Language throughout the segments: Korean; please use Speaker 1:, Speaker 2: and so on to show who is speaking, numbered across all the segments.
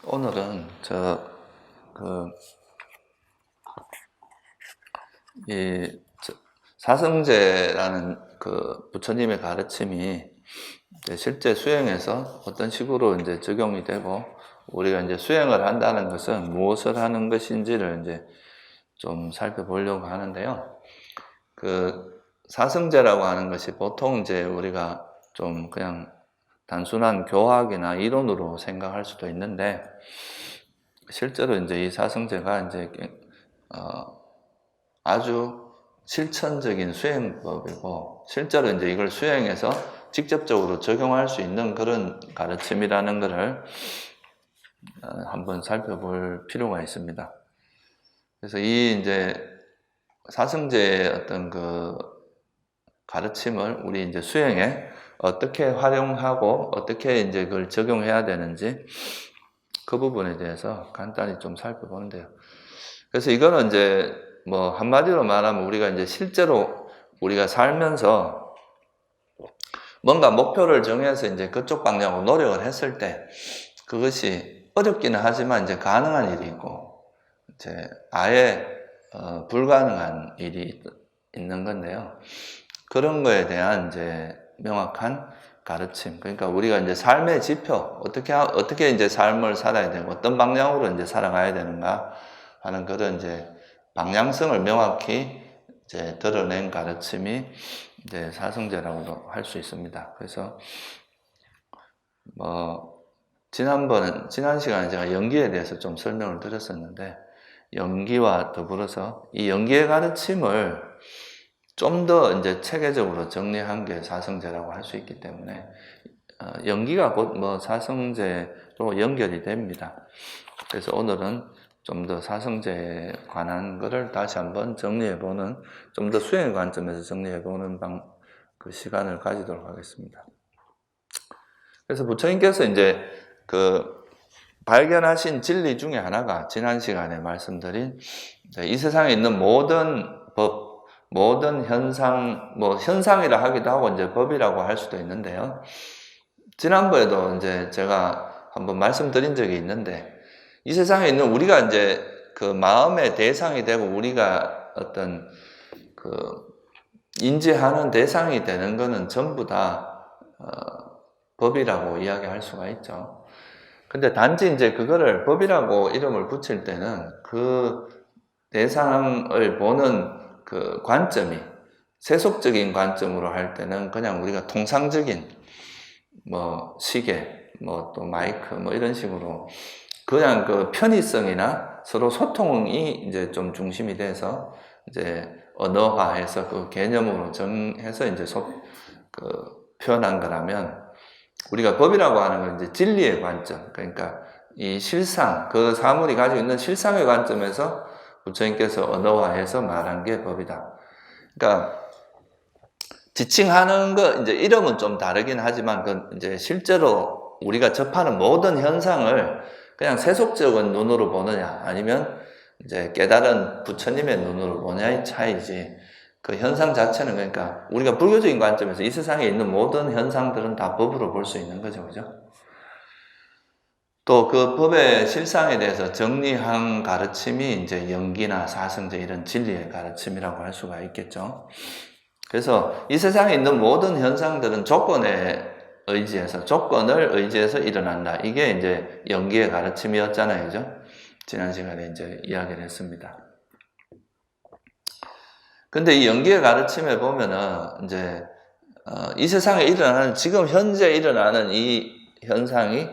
Speaker 1: 오늘은 사성제라는 부처님의 가르침이 이제 실제 수행에서 어떤 식으로 이제 적용이 되고, 우리가 이제 수행을 한다는 것은 무엇을 하는 것인지를 이제 좀 살펴보려고 하는데요. 사성제라고 하는 것이 보통 이제 우리가 좀 그냥 단순한 교학이나 이론으로 생각할 수도 있는데, 실제로 이제 이 사성제가 이제 아주 실천적인 수행법이고, 실제로 이제 이걸 수행해서 직접적으로 적용할 수 있는 그런 가르침이라는 것을 한번 살펴볼 필요가 있습니다. 그래서 이 이제 사성제의 어떤 가르침을 우리 이제 수행에 어떻게 활용하고 어떻게 이제 그걸 적용해야 되는지, 그 부분에 대해서 간단히 좀 살펴보는데요. 그래서 이거는 이제 뭐 한마디로 말하면 우리가 이제 실제로 우리가 살면서 뭔가 목표를 정해서 이제 그쪽 방향으로 노력을 했을 때, 그것이 어렵기는 하지만 이제 가능한 일이 있고, 이제 아예 불가능한 일이 있는 건데요. 그런 거에 대한 이제 명확한 가르침. 그러니까 우리가 이제 삶의 지표, 어떻게 이제 삶을 살아야 되고, 어떤 방향으로 이제 살아가야 되는가 하는 그런 이제 방향성을 명확히 이제 드러낸 가르침이 이제 사성제라고도 할 수 있습니다. 그래서 지난 시간에 제가 연기에 대해서 좀 설명을 드렸었는데, 연기와 더불어서 이 연기의 가르침을 좀 더 이제 체계적으로 정리한 게 사성제라고 할 수 있기 때문에, 연기가 곧 사성제로 연결이 됩니다. 그래서 오늘은 좀 더 사성제에 관한 것을 다시 한번 정리해보는, 좀 더 수행의 관점에서 정리해보는 시간을 가지도록 하겠습니다. 그래서 부처님께서 이제 발견하신 진리 중에 하나가 지난 시간에 말씀드린 이 세상에 있는 모든 법, 모든 현상, 현상이라 하기도 하고 이제 법이라고 할 수도 있는데요. 지난번에도 이제 제가 한번 말씀드린 적이 있는데, 이 세상에 있는 우리가 이제 마음의 대상이 되고, 우리가 어떤 인지하는 대상이 되는 거는 전부 다 법이라고 이야기할 수가 있죠. 근데 단지 이제 그거를 법이라고 이름을 붙일 때는 그 대상을 보는 관점이 세속적인 관점으로 할 때는 그냥 우리가 통상적인 시계, 또 마이크, 이런 식으로 그냥 편의성이나 서로 소통이 이제 좀 중심이 돼서 이제 언어화해서 그 개념으로 정해서 이제 표현한 거라면, 우리가 법이라고 하는 건 이제 진리의 관점, 그러니까 이 실상, 그 사물이 가지고 있는 실상의 관점에서 부처님께서 언어화해서 말한 게 법이다. 그러니까 지칭하는 거 이제 이름은 좀 다르긴 하지만, 이제 실제로 우리가 접하는 모든 현상을 그냥 세속적인 눈으로 보느냐, 아니면 이제 깨달은 부처님의 눈으로 보냐의 차이지, 그 현상 자체는, 그러니까 우리가 불교적인 관점에서 이 세상에 있는 모든 현상들은 다 법으로 볼 수 있는 거죠, 그죠? 또 그 법의 실상에 대해서 정리한 가르침이 이제 연기나 사성제, 이런 진리의 가르침이라고 할 수가 있겠죠. 그래서 이 세상에 있는 모든 현상들은 조건을 의지해서 일어난다. 이게 이제 연기의 가르침이었잖아요, 그죠? 지난 시간에 이제 이야기를 했습니다. 근데 이 연기의 가르침에 보면은 이제 이 세상에 일어나는, 지금 현재 일어나는 이 현상이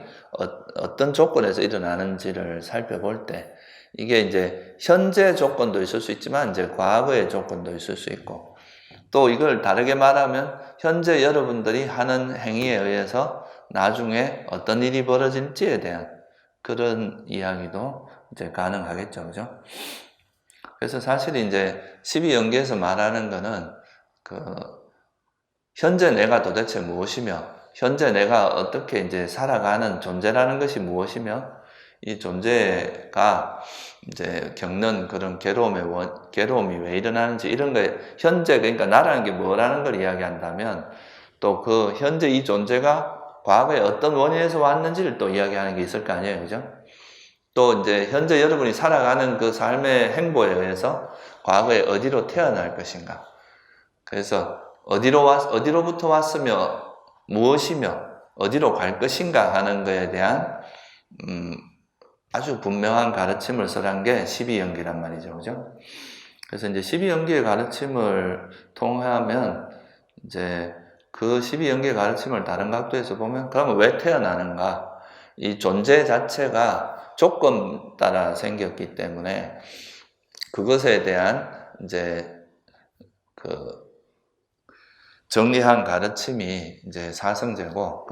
Speaker 1: 어떤 조건에서 일어나는지를 살펴볼 때, 이게 이제 현재 조건도 있을 수 있지만 이제 과거의 조건도 있을 수 있고, 또 이걸 다르게 말하면 현재 여러분들이 하는 행위에 의해서 나중에 어떤 일이 벌어질지에 대한 그런 이야기도 이제 가능하겠죠, 그죠? 그래서 사실 이제 12연계에서 말하는 거는 현재 내가 도대체 무엇이며, 현재 내가 어떻게 이제 살아가는 존재라는 것이 무엇이며, 이 존재가 이제 겪는 그런 괴로움이 왜 일어나는지, 이런 거에 현재, 그러니까 나라는 게 뭐라는 걸 이야기한다면, 또 현재 이 존재가 과거에 어떤 원인에서 왔는지를 또 이야기하는 게 있을 거 아니에요, 그죠? 또 이제 현재 여러분이 살아가는 그 삶의 행보에 의해서 과거에 어디로 태어날 것인가. 그래서 어디로부터 왔으며 무엇이며 어디로 갈 것인가 하는 것에 대한 아주 분명한 가르침을 설한 게 12연기란 말이죠. 그죠? 그래서 이제 12연기의 가르침을 통하면 이제 그 12연기의 가르침을 다른 각도에서 보면 그러면 왜 태어나는가? 이 존재 자체가 조건 따라 생겼기 때문에 그것에 대한 이제 그 정리한 가르침이 이제 사성제고,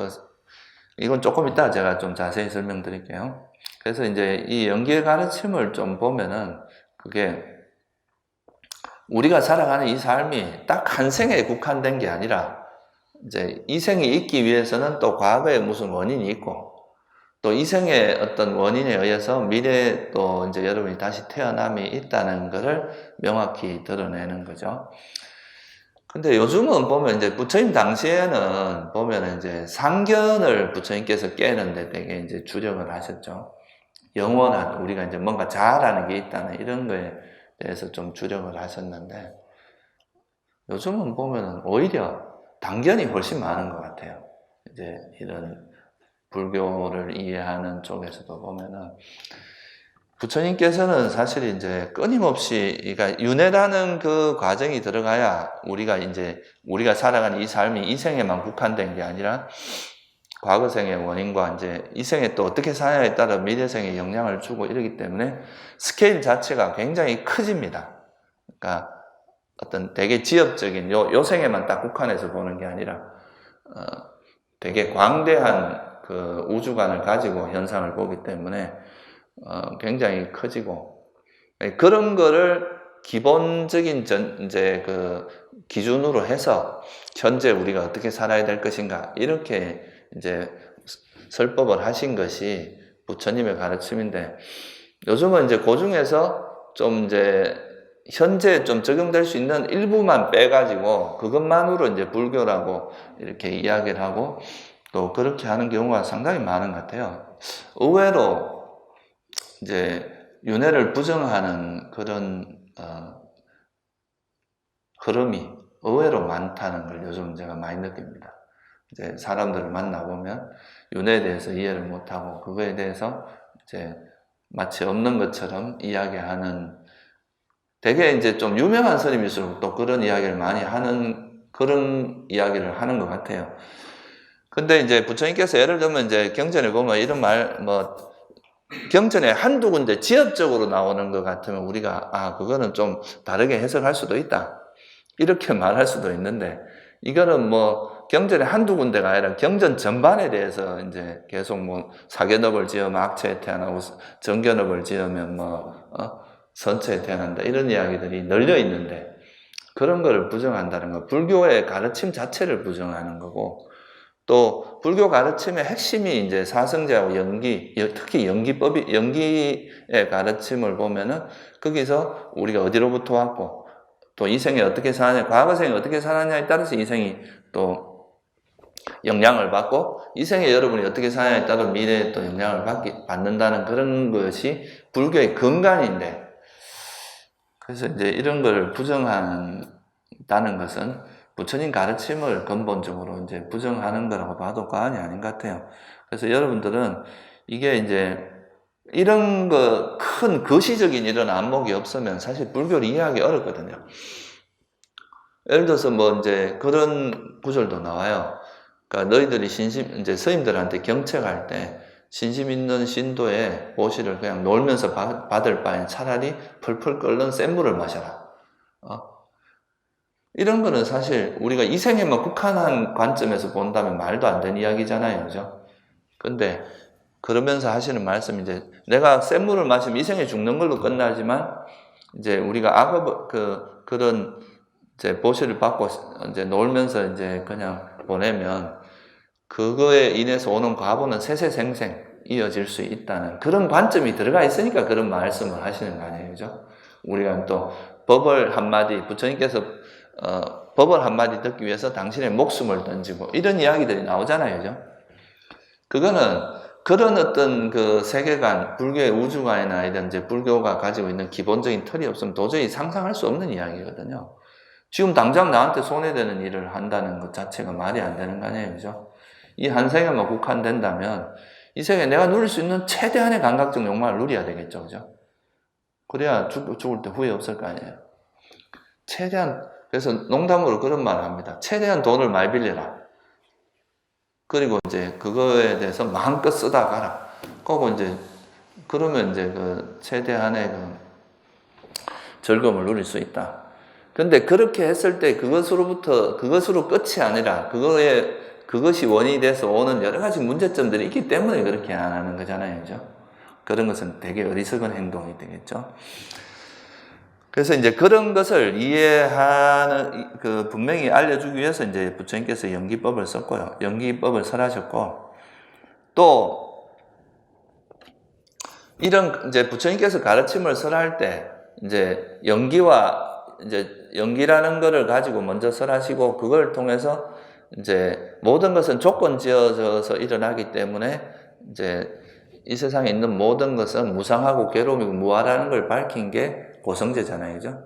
Speaker 1: 이건 조금 이따 제가 좀 자세히 설명드릴게요. 그래서 이제 이 연기의 가르침을 좀 보면은 그게 우리가 살아가는 이 삶이 딱 한 생에 국한된 게 아니라 이제 이 생이 있기 위해서는 또 과거에 무슨 원인이 있고 또 이 생의 어떤 원인에 의해서 미래에 또 이제 여러분이 다시 태어남이 있다는 것을 명확히 드러내는 거죠. 근데 요즘은 보면 이제 부처님 당시에는 보면 이제 상견을 부처님께서 깨는데 되게 이제 주력을 하셨죠. 영원한 우리가 이제 뭔가 잘하는 게 있다는 이런 거에 대해서 좀 주력을 하셨는데 요즘은 보면 오히려 단견이 훨씬 많은 것 같아요. 이제 이런 불교를 이해하는 쪽에서도 보면은 부처님께서는 사실 이제 끊임없이, 그러니까 윤회라는 그 과정이 들어가야 우리가 살아가는 이 삶이 이 생에만 국한된 게 아니라 과거 생의 원인과 이제 이 생에 또 어떻게 사냐에 따라 미래 생에 영향을 주고 이러기 때문에 스케일 자체가 굉장히 커집니다. 그러니까 어떤 되게 지엽적인 요 생에만 딱 국한해서 보는 게 아니라 되게 광대한 그 우주관을 가지고 현상을 보기 때문에 굉장히 커지고, 그런 거를 기본적인 이제 그 기준으로 해서 현재 우리가 어떻게 살아야 될 것인가 이렇게 이제 설법을 하신 것이 부처님의 가르침인데, 요즘은 이제 그 중에서 좀 이제 현재 좀 적용될 수 있는 일부만 빼가지고 그것만으로 이제 불교라고 이렇게 이야기를 하고 또 그렇게 하는 경우가 상당히 많은 것 같아요. 의외로 이제 윤회를 부정하는 그런 흐름이 의외로 많다는 걸 요즘 제가 많이 느낍니다. 이제 사람들을 만나보면 윤회에 대해서 이해를 못하고 그거에 대해서 이제 마치 없는 것처럼 이야기하는, 되게 이제 좀 유명한 스님일수록 또 그런 이야기를 많이 하는 그런 이야기를 하는 것 같아요. 근데 이제 부처님께서 예를 들면 이제 경전에 보면 이런 경전에 한두 군데 지엽적으로 나오는 것 같으면 우리가 그거는 좀 다르게 해석할 수도 있다 이렇게 말할 수도 있는데, 이거는 경전에 한두 군데가 아니라 경전 전반에 대해서 이제 계속 사견업을 지으면 악체에 태어나고 정견업을 지으면 선체에 태어난다 이런 이야기들이 널려 있는데, 그런 거를 부정한다는 거, 불교의 가르침 자체를 부정하는 거고, 또 불교 가르침의 핵심이 이제 사성제하고 연기, 특히 연기의 가르침을 보면은 거기서 우리가 어디로부터 왔고 또 이 생에 어떻게 사느냐, 과거 생에 어떻게 살았냐에 따라서 이 생이 또 영향을 받고 이 생에 여러분이 어떻게 사느냐에 따라 미래에 또 영향을 받는다는 그런 것이 불교의 근간인데, 그래서 이제 이런 걸 부정한다는 것은 부처님 가르침을 근본적으로 이제 부정하는 거라고 봐도 과언이 아닌 것 같아요. 그래서 여러분들은 이게 이제 이런 큰 거시적인 이런 안목이 없으면 사실 불교를 이해하기 어렵거든요. 예를 들어서 이제 그런 구절도 나와요. 그러니까 너희들이 이제 스님들한테 경책할 때 신심 있는 신도의 보시를 그냥 놀면서 받을 바엔 차라리 펄펄 끓는 센 물을 마셔라. 이런 거는 사실 우리가 이 생에만 국한한 관점에서 본다면 말도 안 되는 이야기잖아요. 그죠? 근데 그러면서 하시는 말씀이 이제 내가 센 물을 마시면 이 생에 죽는 걸로 끝나지만 이제 우리가 그런 이제 보시를 받고 이제 놀면서 이제 그냥 보내면 그거에 인해서 오는 과보는 세세생생 이어질 수 있다는 그런 관점이 들어가 있으니까 그런 말씀을 하시는 거 아니에요. 그죠? 우리가 또 법을 한마디, 부처님께서 법을 한마디 듣기 위해서 당신의 목숨을 던지고 이런 이야기들이 나오잖아요. 그죠? 그거는 그런 어떤 그 세계관, 불교의 우주관이나 이런 이제 불교가 가지고 있는 기본적인 틀이 없으면 도저히 상상할 수 없는 이야기거든요. 지금 당장 나한테 손해되는 일을 한다는 것 자체가 말이 안 되는 거 아니에요, 그죠? 이 한 세계만 국한된다면 이 세계에 내가 누릴 수 있는 최대한의 감각적 욕망을 누려야 되겠죠, 그죠? 그래야 죽을 때 후회 없을 거 아니에요. 최대한, 그래서 농담으로 그런 말을 합니다. 최대한 돈을 많이 빌려라. 그리고 이제 그거에 대해서 마음껏 쓰다 가라. 그거 이제, 그러면 이제 그 최대한의 그 즐거움을 누릴 수 있다. 근데 그렇게 했을 때 그것으로 끝이 아니라 그것이 원인이 돼서 오는 여러 가지 문제점들이 있기 때문에 그렇게 안 하는 거잖아요. 그죠? 그런 것은 되게 어리석은 행동이 되겠죠. 그래서 이제 그런 것을 이해하는, 분명히 알려주기 위해서 이제 부처님께서 연기법을 썼고요. 연기법을 설하셨고, 또, 이런 이제 부처님께서 가르침을 설할 때, 이제 연기라는 거를 가지고 먼저 설하시고, 그걸 통해서 이제 모든 것은 조건 지어져서 일어나기 때문에, 이제 이 세상에 있는 모든 것은 무상하고 괴로움이고 무아라는 걸 밝힌 게 고성제잖아요, 그죠?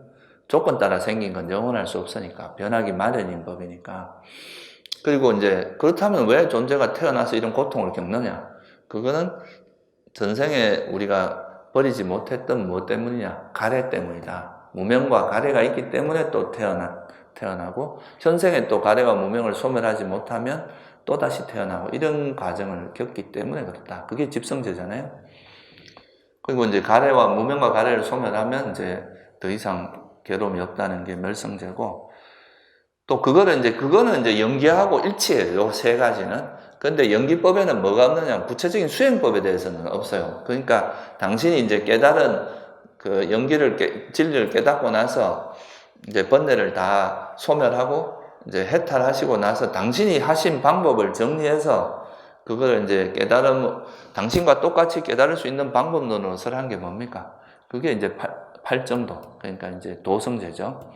Speaker 1: 조건 따라 생긴 건 영원할 수 없으니까, 변하기 마련인 법이니까. 그리고 이제, 그렇다면 왜 존재가 태어나서 이런 고통을 겪느냐? 그거는 전생에 우리가 버리지 못했던 무엇 때문이냐? 가래 때문이다. 무명과 가래가 있기 때문에 또 태어나고, 현생에 또 가래와 무명을 소멸하지 못하면 또다시 태어나고, 이런 과정을 겪기 때문에 그렇다. 그게 집성제잖아요. 그리고 이제 무명과 가래를 소멸하면 이제 더 이상 괴로움이 없다는 게 멸성제고, 또 그거는 이제 연기하고 일치해요. 요 세 가지는. 근데 연기법에는 뭐가 없느냐? 구체적인 수행법에 대해서는 없어요. 그러니까 당신이 이제 깨달은 그 진리를 깨닫고 나서 이제 번뇌를 다 소멸하고 이제 해탈하시고 나서 당신이 하신 방법을 정리해서 그걸 이제 당신과 똑같이 깨달을 수 있는 방법론으로 설한 게 뭡니까? 그게 이제 팔정도, 그러니까 이제 도성제죠.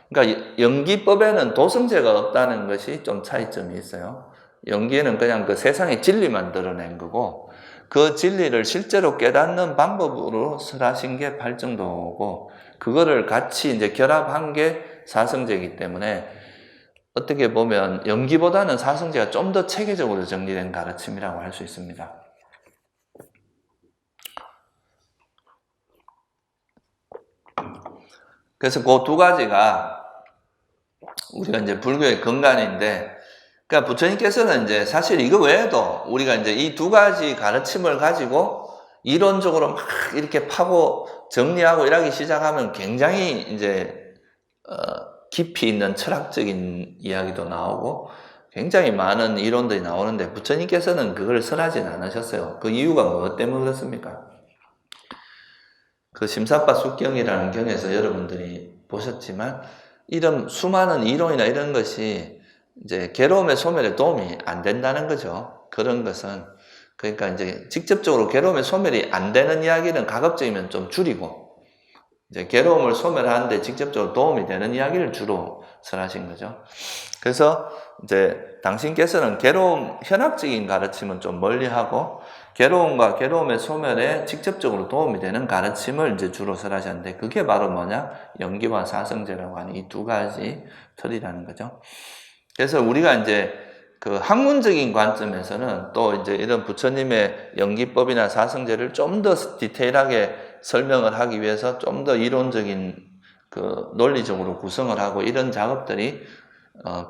Speaker 1: 그러니까 연기법에는 도성제가 없다는 것이 좀 차이점이 있어요. 연기는 그냥 그 세상의 진리만 드러낸 거고, 그 진리를 실제로 깨닫는 방법으로 설하신 게 팔정도고, 그거를 같이 이제 결합한 게 사성제이기 때문에 어떻게 보면 연기보다는 사성제가 좀 더 체계적으로 정리된 가르침이라고 할 수 있습니다. 그래서 그 두 가지가 우리가 이제 불교의 근간인데, 그러니까 부처님께서는 이제 사실 이거 외에도 우리가 이제 이 두 가지 가르침을 가지고 이론적으로 막 이렇게 파고 정리하고 이러기 시작하면 굉장히 이제 깊이 있는 철학적인 이야기도 나오고 굉장히 많은 이론들이 나오는데 부처님께서는 그걸 설하진 않으셨어요. 그 이유가 무엇 때문에 그렇습니까? 그 심사파 숙경이라는 경에서 여러분들이 보셨지만 이런 수많은 이론이나 이런 것이 이제 괴로움의 소멸에 도움이 안 된다는 거죠. 그런 것은 그러니까 이제 직접적으로 괴로움의 소멸이 안 되는 이야기는 가급적이면 좀 줄이고 이제 괴로움을 소멸하는데 직접적으로 도움이 되는 이야기를 주로 설하신 거죠. 그래서 이제 당신께서는 현학적인 가르침은 좀 멀리하고 괴로움과 괴로움의 소멸에 직접적으로 도움이 되는 가르침을 이제 주로 설하셨는데 그게 바로 뭐냐? 연기와 사성제라고 하는 이 두 가지 틀이라는 거죠. 그래서 우리가 이제 그 학문적인 관점에서는 또 이제 이런 부처님의 연기법이나 사성제를 좀 더 디테일하게 설명을 하기 위해서 좀 더 이론적인 그 논리적으로 구성을 하고 이런 작업들이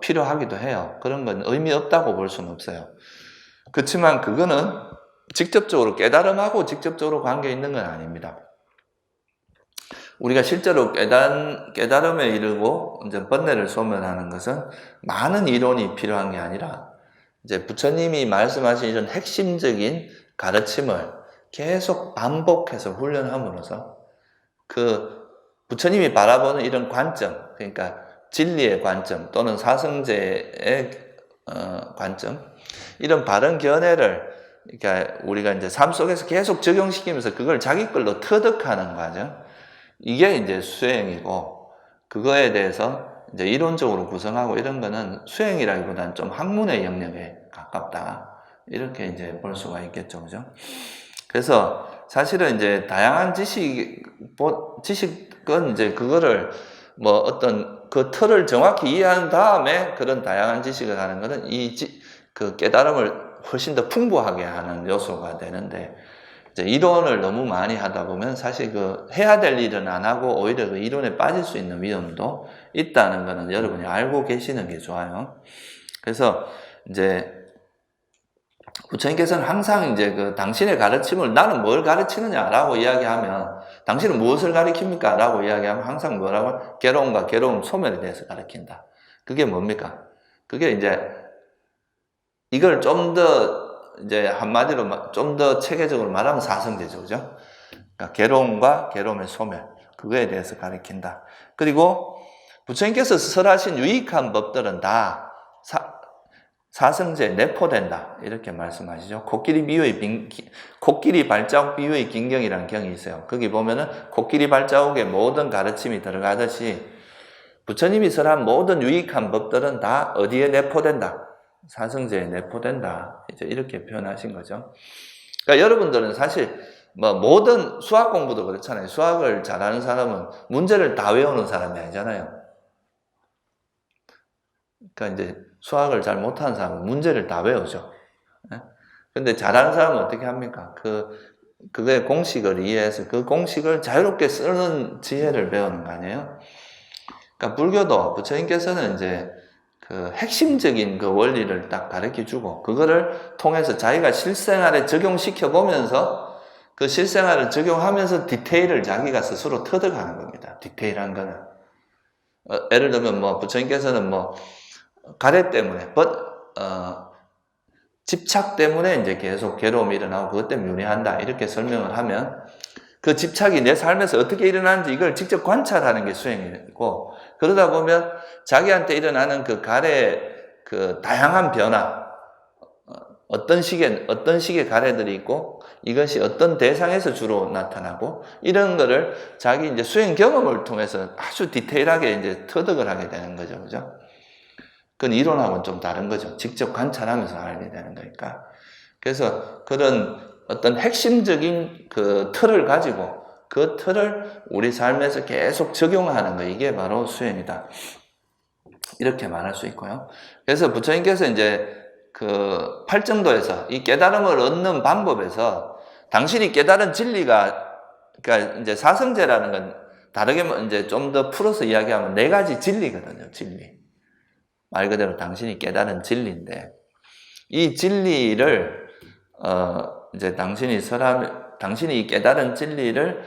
Speaker 1: 필요하기도 해요. 그런 건 의미 없다고 볼 수는 없어요. 그렇지만 그거는 직접적으로 깨달음하고 직접적으로 관계 있는 건 아닙니다. 우리가 실제로 깨달음에 이르고 이제 번뇌를 소멸하는 것은 많은 이론이 필요한 게 아니라 이제 부처님이 말씀하신 이런 핵심적인 가르침을 계속 반복해서 훈련함으로써 그 부처님이 바라보는 이런 관점, 그러니까 진리의 관점 또는 사성제의 관점, 이런 바른 견해를 그러니까 우리가 이제 삶 속에서 계속 적용시키면서 그걸 자기 걸로 터득하는 과정, 이게 이제 수행이고 그거에 대해서 이제 이론적으로 구성하고 이런 거는 수행이라기보다는 좀 학문의 영역에 가깝다. 이렇게 이제 볼 수가 있겠죠. 그죠? 그래서 사실은 이제 다양한 지식은 이제 그거를 뭐 어떤 그 틀을 정확히 이해한 다음에 그런 다양한 지식을 하는 거는 그 깨달음을 훨씬 더 풍부하게 하는 요소가 되는데, 이제 이론을 너무 많이 하다 보면 사실 그 해야 될 일은 안 하고 오히려 그 이론에 빠질 수 있는 위험도 있다는 거는 여러분이 알고 계시는 게 좋아요. 그래서 이제 부처님께서는 항상 이제 그 당신의 가르침을 나는 뭘 가르치느냐라고 이야기하면 당신은 무엇을 가르칩니까? 라고 이야기하면 항상 뭐라고? 괴로움과 괴로움 소멸에 대해서 가르친다. 그게 뭡니까? 그게 이제 이걸 좀 더 이제 한마디로 좀 더 체계적으로 말하면 사성제죠. 그죠? 그러니까 괴로움과 괴로움의 소멸. 그거에 대해서 가르친다. 그리고 부처님께서 설하신 유익한 법들은 다 사성제에 내포된다. 이렇게 말씀하시죠. 코끼리 발자국 비유의 긴경이라는 경이 있어요. 거기 보면은 코끼리 발자국에 모든 가르침이 들어가듯이 부처님이 설한 모든 유익한 법들은 다 어디에 내포된다? 사성제에 내포된다. 이제 이렇게 표현하신 거죠. 그러니까 여러분들은 사실 뭐 모든 수학 공부도 그렇잖아요. 수학을 잘하는 사람은 문제를 다 외우는 사람이 아니잖아요. 그러니까 이제 수학을 잘 못하는 사람은 문제를 다 외우죠. 근데 잘하는 사람은 어떻게 합니까? 그거의 공식을 이해해서 그 공식을 자유롭게 쓰는 지혜를 배우는 거 아니에요? 그러니까 불교도 부처님께서는 이제 그 핵심적인 그 원리를 딱 가르쳐 주고, 그거를 통해서 자기가 실생활에 적용시켜 보면서 그 실생활을 적용하면서 디테일을 자기가 스스로 터득하는 겁니다. 디테일한 거는. 예를 들면 뭐 부처님께서는 뭐 가래 때문에, 집착 때문에 이제 계속 괴로움이 일어나고 그것 때문에 윤회한다. 이렇게 설명을 하면 그 집착이 내 삶에서 어떻게 일어나는지 이걸 직접 관찰하는 게 수행이고, 그러다 보면 자기한테 일어나는 그 가래의 그 다양한 변화, 어떤 식의 가래들이 있고 이것이 어떤 대상에서 주로 나타나고, 이런 거를 자기 이제 수행 경험을 통해서 아주 디테일하게 이제 터득을 하게 되는 거죠. 그죠? 그건 이론하고는 좀 다른 거죠. 직접 관찰하면서 알게 되는 거니까. 그래서 그런 어떤 핵심적인 그 틀을 가지고 그 틀을 우리 삶에서 계속 적용하는 거, 이게 바로 수행이다. 이렇게 말할 수 있고요. 그래서 부처님께서 이제 그 팔정도에서 이 깨달음을 얻는 방법에서 당신이 깨달은 진리가, 그러니까 이제 사성제라는 건 다르게 이제 좀 더 풀어서 이야기하면 4가지 진리거든요. 진리. 말 그대로 당신이 깨달은 진리인데, 이 진리를 이제 당신이 깨달은 진리를,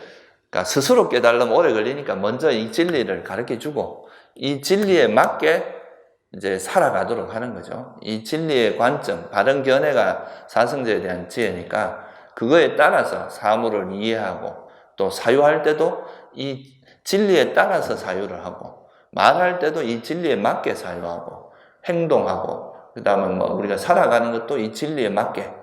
Speaker 1: 그러니까 스스로 깨달으면 오래 걸리니까 먼저 이 진리를 가르쳐 주고 이 진리에 맞게 이제 살아가도록 하는 거죠. 이 진리의 관점, 바른 견해가 사성제에 대한 지혜니까 그거에 따라서 사물을 이해하고, 또 사유할 때도 이 진리에 따라서 사유를 하고, 말할 때도 이 진리에 맞게 사유하고 행동하고, 그 다음에 뭐 우리가 살아가는 것도 이 진리에 맞게,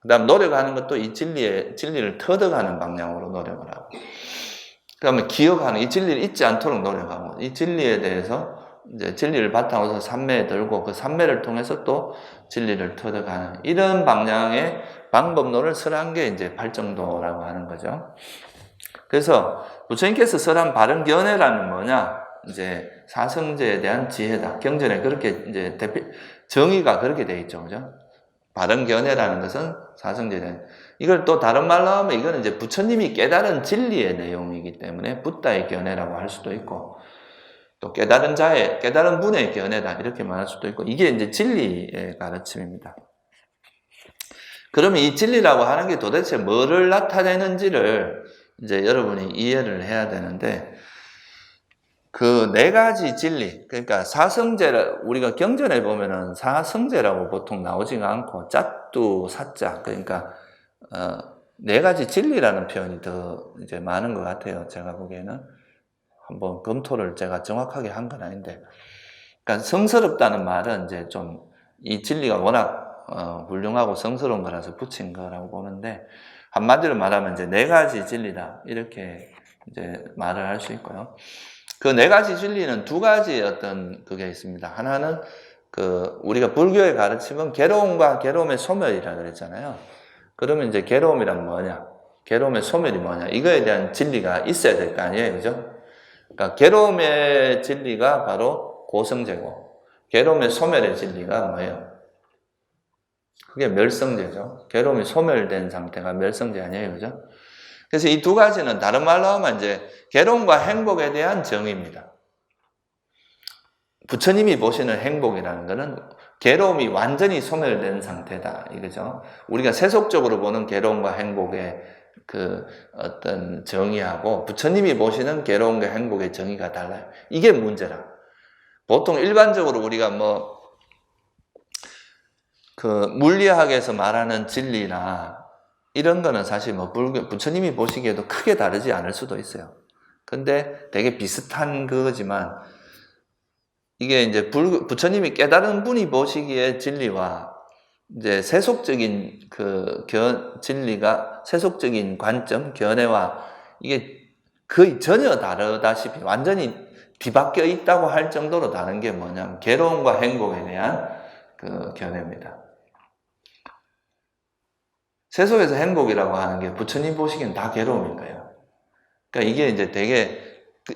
Speaker 1: 그 다음 노력하는 것도 이 진리를 터득하는 방향으로 노력을 하고, 그 다음에 기억하는, 이 진리를 잊지 않도록 노력하고, 이 진리에 대해서 이제 진리를 바탕으로 삼매에 들고 그 삼매를 통해서 또 진리를 터득하는, 이런 방향의 방법론을 설한 게 이제 팔정도라고 하는 거죠. 그래서 부처님께서 설한 바른 견해라는 뭐냐? 이제 사성제에 대한 지혜다. 경전에 그렇게 이제 정의가 그렇게 되어 있죠. 그죠? 바른 견해라는 것은 사성제에 대한, 이걸 또 다른 말로 하면 이거는 이제 부처님이 깨달은 진리의 내용이기 때문에 붓다의 견해라고 할 수도 있고, 또 깨달은 분의 견해다. 이렇게 말할 수도 있고, 이게 이제 진리의 가르침입니다. 그러면 이 진리라고 하는 게 도대체 뭐를 나타내는지를 이제 여러분이 이해를 해야 되는데, 그 4가지 진리, 그러니까 사성제를 우리가 경전에 보면은 사성제라고 보통 나오지가 않고 짜뚜 사자, 그러니까 4가지 진리라는 표현이 더 이제 많은 것 같아요. 제가 보기에는 한번 검토를 제가 정확하게 한 건 아닌데, 그러니까 성스럽다는 말은 이제 좀 이 진리가 워낙 훌륭하고 성스러운 거라서 붙인 거라고 보는데, 한마디로 말하면 이제 4가지 진리다, 이렇게 이제 말을 할 수 있고요. 그 4가지 진리는 2가지 어떤 그게 있습니다. 하나는 우리가 불교의 가르침은 괴로움과 괴로움의 소멸이라 그랬잖아요. 그러면 이제 괴로움이란 뭐냐? 괴로움의 소멸이 뭐냐? 이거에 대한 진리가 있어야 될 거 아니에요, 그죠? 그러니까 괴로움의 진리가 바로 고성제고, 괴로움의 소멸의 진리가 뭐예요? 그게 멸성제죠. 괴로움이 소멸된 상태가 멸성제 아니에요, 그죠? 그래서 이 두 가지는 다른 말로 하면 이제 괴로움과 행복에 대한 정의입니다. 부처님이 보시는 행복이라는 것은 괴로움이 완전히 소멸된 상태다, 이거죠. 우리가 세속적으로 보는 괴로움과 행복의 어떤 정의하고 부처님이 보시는 괴로움과 행복의 정의가 달라요. 이게 문제라. 보통 일반적으로 우리가 물리학에서 말하는 진리나 이런 거는 사실 부처님이 보시기에도 크게 다르지 않을 수도 있어요. 근데 되게 비슷한 그거지만 이게 이제 부처님이 깨달은 분이 보시기에 진리와 이제 세속적인 진리가 세속적인 관점, 견해와 이게 거의 전혀 다르다시피 완전히 뒤바뀌어 있다고 할 정도로 다른 게 뭐냐면 괴로움과 행복에 대한 견해입니다. 세속에서 행복이라고 하는 게 부처님 보시기엔 다 괴로움인 거예요. 그러니까 이게 이제 되게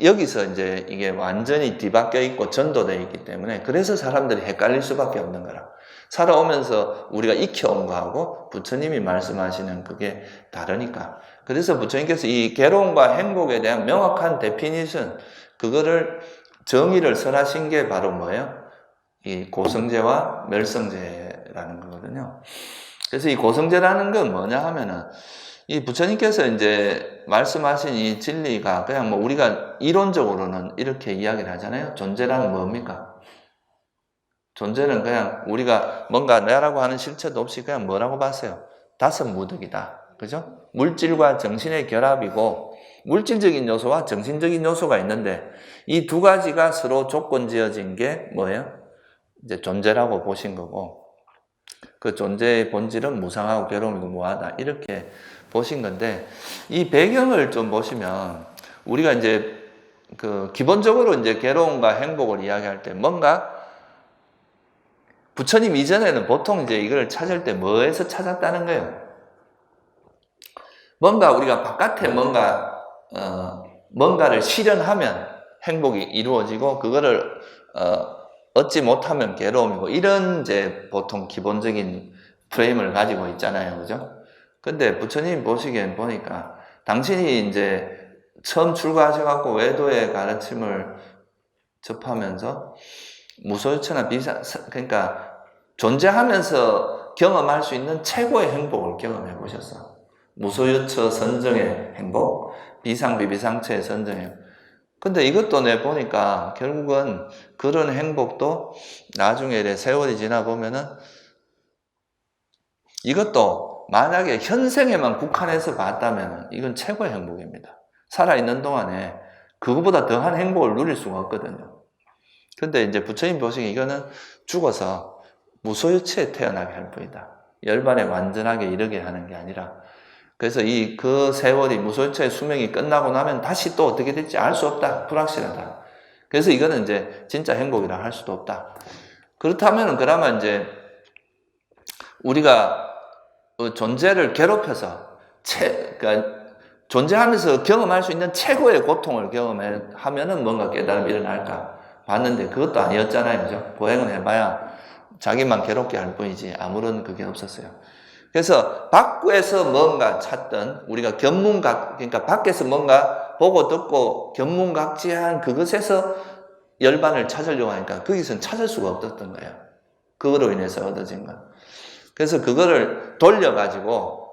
Speaker 1: 여기서 이제 이게 완전히 뒤바뀌어 있고 전도되어 있기 때문에 그래서 사람들이 헷갈릴 수밖에 없는 거라. 살아오면서 우리가 익혀온 거하고 부처님이 말씀하시는 그게 다르니까. 그래서 부처님께서 이 괴로움과 행복에 대한 명확한 데피니션, 그거를 정의를 설하신 게 바로 뭐예요? 이 고성제와 멸성제라는 거거든요. 그래서 이 고성제라는 건 뭐냐 하면은 이 부처님께서 이제 말씀하신 이 진리가 그냥 우리가 이론적으로는 이렇게 이야기를 하잖아요. 존재란 뭡니까? 존재는 그냥 우리가 뭔가 나라고 하는 실체도 없이 그냥 뭐라고 봤어요? 다섯 무득이다. 그죠? 물질과 정신의 결합이고 물질적인 요소와 정신적인 요소가 있는데 이 두 가지가 서로 조건 지어진 게 뭐예요? 이제 존재라고 보신 거고 그 존재의 본질은 무상하고 괴로움이고 무하다. 이렇게 보신 건데 이 배경을 좀 보시면 우리가 이제 기본적으로 이제 괴로움과 행복을 이야기할 때 뭔가 부처님 이전에는 보통 이제 이걸 찾을 때 뭐에서 찾았다는 거예요? 뭔가 우리가 바깥에 뭔가를 실현하면 행복이 이루어지고 그거를 얻지 못하면 괴로움이고 이런 이제 보통 기본적인 프레임을 가지고 있잖아요, 그죠? 근데 부처님 보시기엔 보니까 당신이 이제 처음 출가하셔갖고 외도의 가르침을 접하면서 무소유처나 그러니까 존재하면서 경험할 수 있는 최고의 행복을 경험해 보셨어. 무소유처 선정의 행복, 비상비비상처의 선정의 행복. 근데 이것도 내 보니까 결국은 그런 행복도 나중에 세월이 지나 보면은 이것도 만약에 현생에만 국한해서 봤다면 이건 최고의 행복입니다. 살아있는 동안에 그거보다 더한 행복을 누릴 수가 없거든요. 근데 이제 부처님 보시기에 이거는 죽어서 무소유처에 태어나게 할 뿐이다. 열반에 완전하게 이르게 하는 게 아니라 그래서 그 세월이 무소유처의 수명이 끝나고 나면 다시 또 어떻게 될지 알 수 없다. 불확실하다. 그래서 이거는 이제 진짜 행복이라 할 수도 없다. 그렇다면 그나마 이제 우리가 존재를 괴롭혀서 그러니까 존재하면서 경험할 수 있는 최고의 고통을 경험하면은 뭔가 깨달음이 일어날까 봤는데 그것도 아니었잖아요, 그죠? 보행은 해봐야 자기만 괴롭게 할 뿐이지 아무런 그게 없었어요. 그래서 밖에서 뭔가 찾던 우리가 그러니까 밖에서 뭔가 보고 듣고 견문각지한 그것에서 열반을 찾으려고 하니까 거기서는 찾을 수가 없었던 거예요. 그거로 인해서 얻어진 건. 그래서 그거를 돌려가지고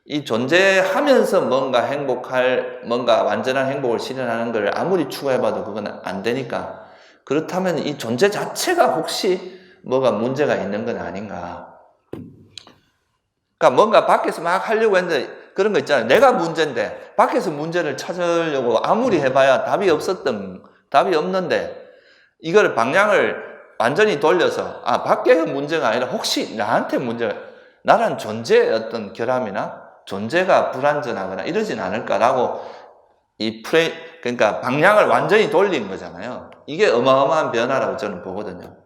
Speaker 1: 이 존재하면서 뭔가 완전한 행복을 실현하는 걸 아무리 추구해봐도 그건 안 되니까 그렇다면 이 존재 자체가 혹시 뭐가 문제가 있는 건 아닌가. 그러니까 뭔가 밖에서 막 하려고 했는데 그런 거 있잖아요. 내가 문제인데 밖에서 문제를 찾으려고 아무리 해봐야 답이 없는데 이걸 방향을 완전히 돌려서 밖에가 문제가 아니라 혹시 나한테 나란 존재의 어떤 결함이나 존재가 불완전하거나 이러진 않을까라고 그러니까 방향을 완전히 돌린 거잖아요. 이게 어마어마한 변화라고 저는 보거든요.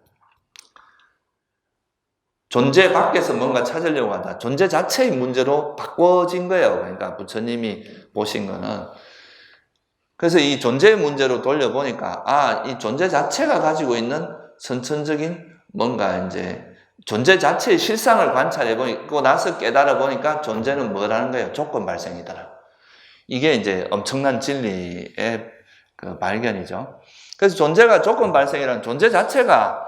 Speaker 1: 존재 밖에서 뭔가 찾으려고 하다. 존재 자체의 문제로 바꿔진 거예요. 그러니까 부처님이 보신 거는. 그래서 이 존재의 문제로 돌려보니까, 이 존재 자체가 가지고 있는 선천적인 뭔가 이제 존재 자체의 실상을 관찰해보고 나서 깨달아보니까 존재는 뭐라는 거예요? 조건 발생이더라. 이게 이제 엄청난 진리의 그 발견이죠. 그래서 존재가 조건 발생이라는 존재 자체가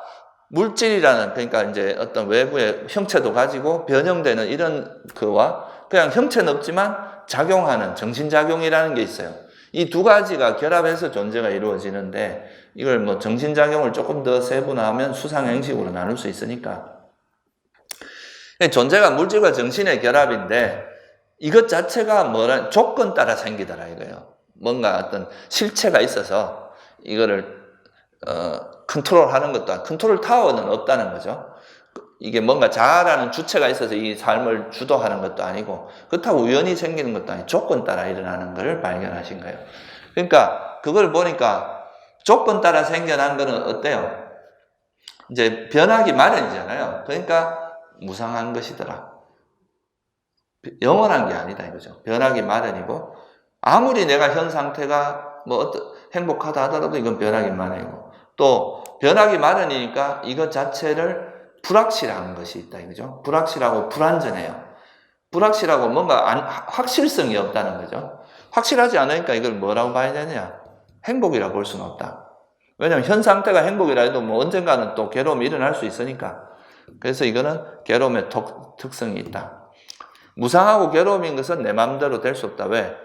Speaker 1: 물질이라는, 그러니까 이제 어떤 외부의 형체도 가지고 변형되는 이런 그와 그냥 형체는 없지만 작용하는 정신작용이라는 게 있어요. 이 두 가지가 결합해서 존재가 이루어지는데 이걸 뭐 정신작용을 조금 더 세분화하면 수상행식으로 나눌 수 있으니까. 존재가 물질과 정신의 결합인데 이것 자체가 뭐란 조건 따라 생기더라 이거예요. 뭔가 어떤 실체가 있어서 이거를 컨트롤하는 것도, 컨트롤 타워는 없다는 거죠. 이게 뭔가 자아라는 주체가 있어서 이 삶을 주도하는 것도 아니고 그렇다고 우연히 생기는 것도 아니고 조건 따라 일어나는 것을 발견하신 거예요. 그러니까 그걸 보니까 조건 따라 생겨난 거는 어때요? 이제 변하기 마련이잖아요. 그러니까 무상한 것이더라. 영원한 게 아니다 이거죠. 변하기 마련이고 아무리 내가 현 상태가 뭐 행복하다 하더라도 이건 변하기 마련이고 또 변하기 마련이니까 이것 자체를 불확실한 것이 있다 이거죠. 불확실하고 불완전해요. 불확실하고 뭔가 확실성이 없다는 거죠. 확실하지 않으니까 이걸 뭐라고 봐야 되느냐? 행복이라 볼 수는 없다. 왜냐하면 현 상태가 행복이라 해도 뭐 언젠가는 또 괴로움이 일어날 수 있으니까. 그래서 이거는 괴로움의 특성이 있다. 무상하고 괴로움인 것은 내 마음대로 될 수 없다. 왜?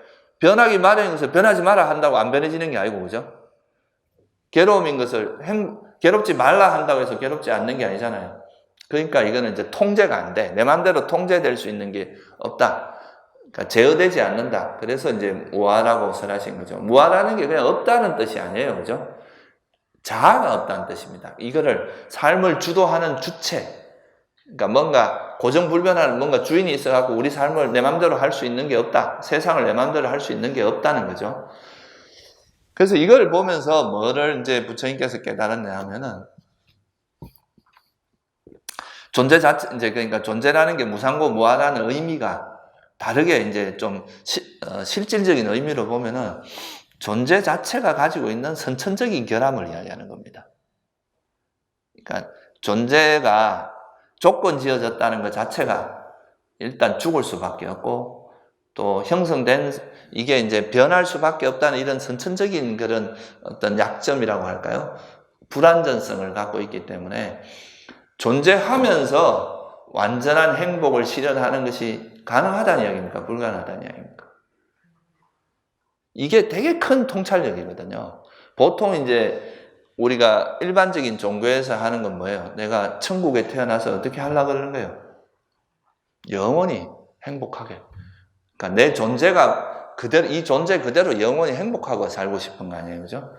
Speaker 1: 변하기 마련인 것을 변하지 마라 한다고 안 변해지는 게 아니고, 그죠? 괴로움인 것을 괴롭지 말라 한다고 해서 괴롭지 않는 게 아니잖아요. 그러니까 이거는 이제 통제가 안 돼. 내 마음대로 통제될 수 있는 게 없다. 그러니까 제어되지 않는다. 그래서 이제 무아라고 설하신 거죠. 무아라는 게 그냥 없다는 뜻이 아니에요. 그죠? 자아가 없다는 뜻입니다. 이거를 삶을 주도하는 주체. 그러니까 뭔가 고정불변하는 뭔가 주인이 있어갖고 우리 삶을 내 마음대로 할 수 있는 게 없다. 세상을 내 마음대로 할 수 있는 게 없다는 거죠. 그래서 이걸 보면서 뭐를 이제 부처님께서 깨달았냐 하면은 존재 자체, 이제 그러니까 존재라는 게 무상고 무아라는 의미가 다르게 이제 좀 실질적인 의미로 보면은 존재 자체가 가지고 있는 선천적인 결함을 이야기하는 겁니다. 그러니까 존재가 조건 지어졌다는 것 자체가 일단 죽을 수밖에 없고 또 형성된 이게 이제 변할 수밖에 없다는 이런 선천적인 그런 어떤 약점이라고 할까요? 불완전성을 갖고 있기 때문에 존재하면서 완전한 행복을 실현하는 것이 가능하다는 이야기입니까? 불가능하다는 이야기입니까? 이게 되게 큰 통찰력이거든요. 보통 이제 우리가 일반적인 종교에서 하는 건 뭐예요? 내가 천국에 태어나서 어떻게 하려고 그러는 거예요? 영원히 행복하게. 그러니까 내 존재가 그대로, 이 존재 그대로 영원히 행복하고 살고 싶은 거 아니에요? 그죠?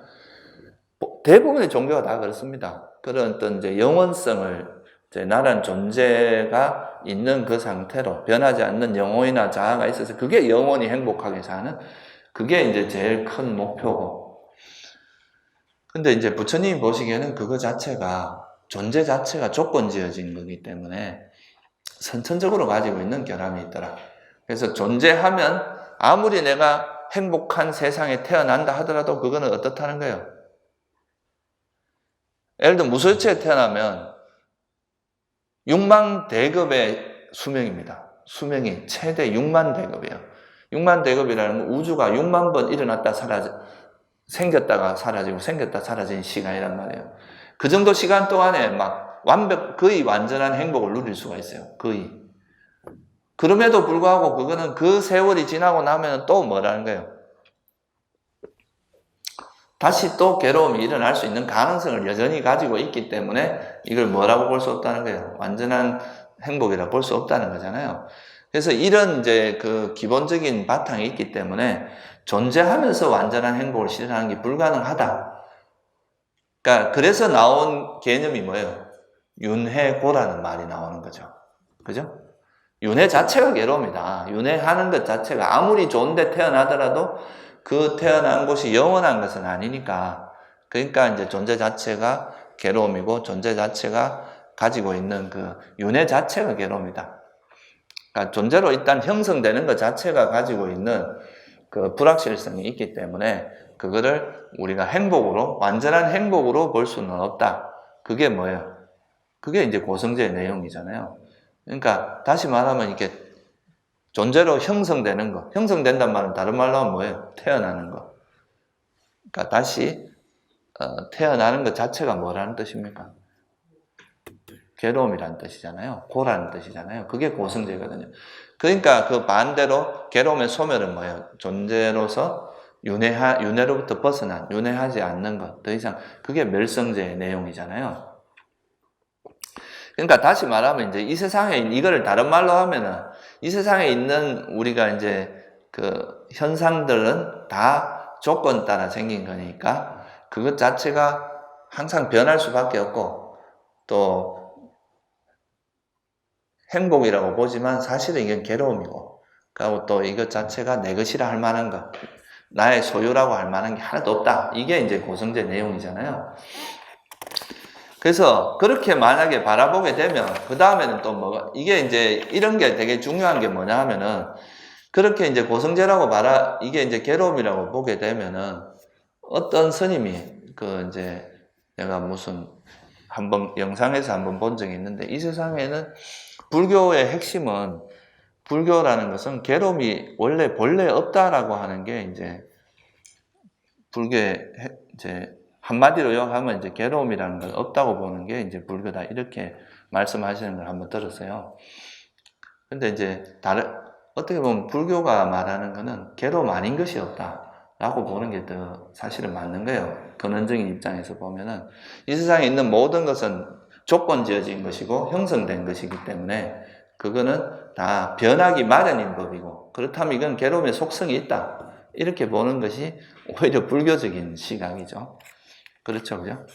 Speaker 1: 대부분의 종교가 다 그렇습니다. 그런 어떤 이제 영원성을, 이제 나란 존재가 있는 그 상태로 변하지 않는 영혼이나 자아가 있어서 그게 영원히 행복하게 사는, 그게 이제 제일 큰 목표고. 근데 이제 부처님이 보시기에는 그거 자체가, 존재 자체가 조건 지어진 거기 때문에 선천적으로 가지고 있는 결함이 있더라. 그래서 존재하면 아무리 내가 행복한 세상에 태어난다 하더라도 그거는 어떻다는 거예요? 예를 들어 무소유체에 태어나면 6만 대급의 수명입니다. 수명이 최대 6만 대급이에요. 6만 대급이라는 건 우주가 6만 번 일어났다 생겼다가 사라지고 생겼다 사라진 시간이란 말이에요. 그 정도 시간 동안에 막 거의 완전한 행복을 누릴 수가 있어요. 거의. 그럼에도 불구하고 그거는 그 세월이 지나고 나면 또 뭐라는 거예요? 다시 또 괴로움이 일어날 수 있는 가능성을 여전히 가지고 있기 때문에 이걸 뭐라고 볼 수 없다는 거예요. 완전한 행복이라 볼 수 없다는 거잖아요. 그래서 이런 이제 그 기본적인 바탕이 있기 때문에 존재하면서 완전한 행복을 실현하는 게 불가능하다. 그러니까 그래서 나온 개념이 뭐예요? 윤회고라는 말이 나오는 거죠. 그죠? 윤회 자체가 괴로움이다. 윤회하는 것 자체가 아무리 좋은데 태어나더라도 그 태어난 곳이 영원한 것은 아니니까. 그러니까 이제 존재 자체가 괴로움이고 존재 자체가 가지고 있는 그 윤회 자체가 괴로움이다. 그러니까 존재로 일단 형성되는 것 자체가 가지고 있는 그 불확실성이 있기 때문에 그거를 우리가 행복으로, 완전한 행복으로 볼 수는 없다. 그게 뭐예요? 그게 이제 고성제의 내용이잖아요. 그러니까 다시 말하면 이렇게 존재로 형성되는 거, 형성된단 말은 다른 말로 하면 뭐예요? 태어나는 거. 그러니까 다시 태어나는 것 자체가 뭐라는 뜻입니까? 괴로움이라는 뜻이잖아요. 고라는 뜻이잖아요. 그게 고성제거든요. 그러니까 그 반대로 괴로움의 소멸은 뭐예요? 존재로서 윤회로부터 벗어난, 윤회하지 않는 것. 더 이상 그게 멸성제의 내용이잖아요. 그러니까 다시 말하면 이제 이 세상에 이거를 다른 말로 하면은 이 세상에 있는 우리가 이제 그 현상들은 다 조건 따라 생긴 거니까 그것 자체가 항상 변할 수밖에 없고 또 행복이라고 보지만 사실은 이건 괴로움이고 그리고 또 이것 자체가 내 것이라 할 만한 것 나의 소유라고 할 만한 게 하나도 없다. 이게 이제 고성제 내용이잖아요. 그래서 그렇게 만약에 바라보게 되면 그 다음에는 또 뭐가 이게 이제 이런 게 되게 중요한 게 뭐냐 하면은 그렇게 이제 고성제라고 이게 이제 괴로움이라고 보게 되면은 어떤 스님이 그 이제 내가 무슨 한번 영상에서 한번 본 적이 있는데 이 세상에는 불교의 핵심은 불교라는 것은 괴로움이 본래 없다라고 하는 게 이제 불교의 이제 한마디로 요약하면 이제 괴로움이라는 건 없다고 보는 게 이제 불교다. 이렇게 말씀하시는 걸 한번 들었어요. 근데 이제 어떻게 보면 불교가 말하는 거는 괴로움 아닌 것이 없다라고 보는 게 더 사실은 맞는 거예요. 근원적인 입장에서 보면은 이 세상에 있는 모든 것은 조건 지어진 것이고 형성된 것이기 때문에 그거는 다 변하기 마련인 법이고 그렇다면 이건 괴로움의 속성이 있다. 이렇게 보는 것이 오히려 불교적인 시각이죠. 그렇죠, 그죠?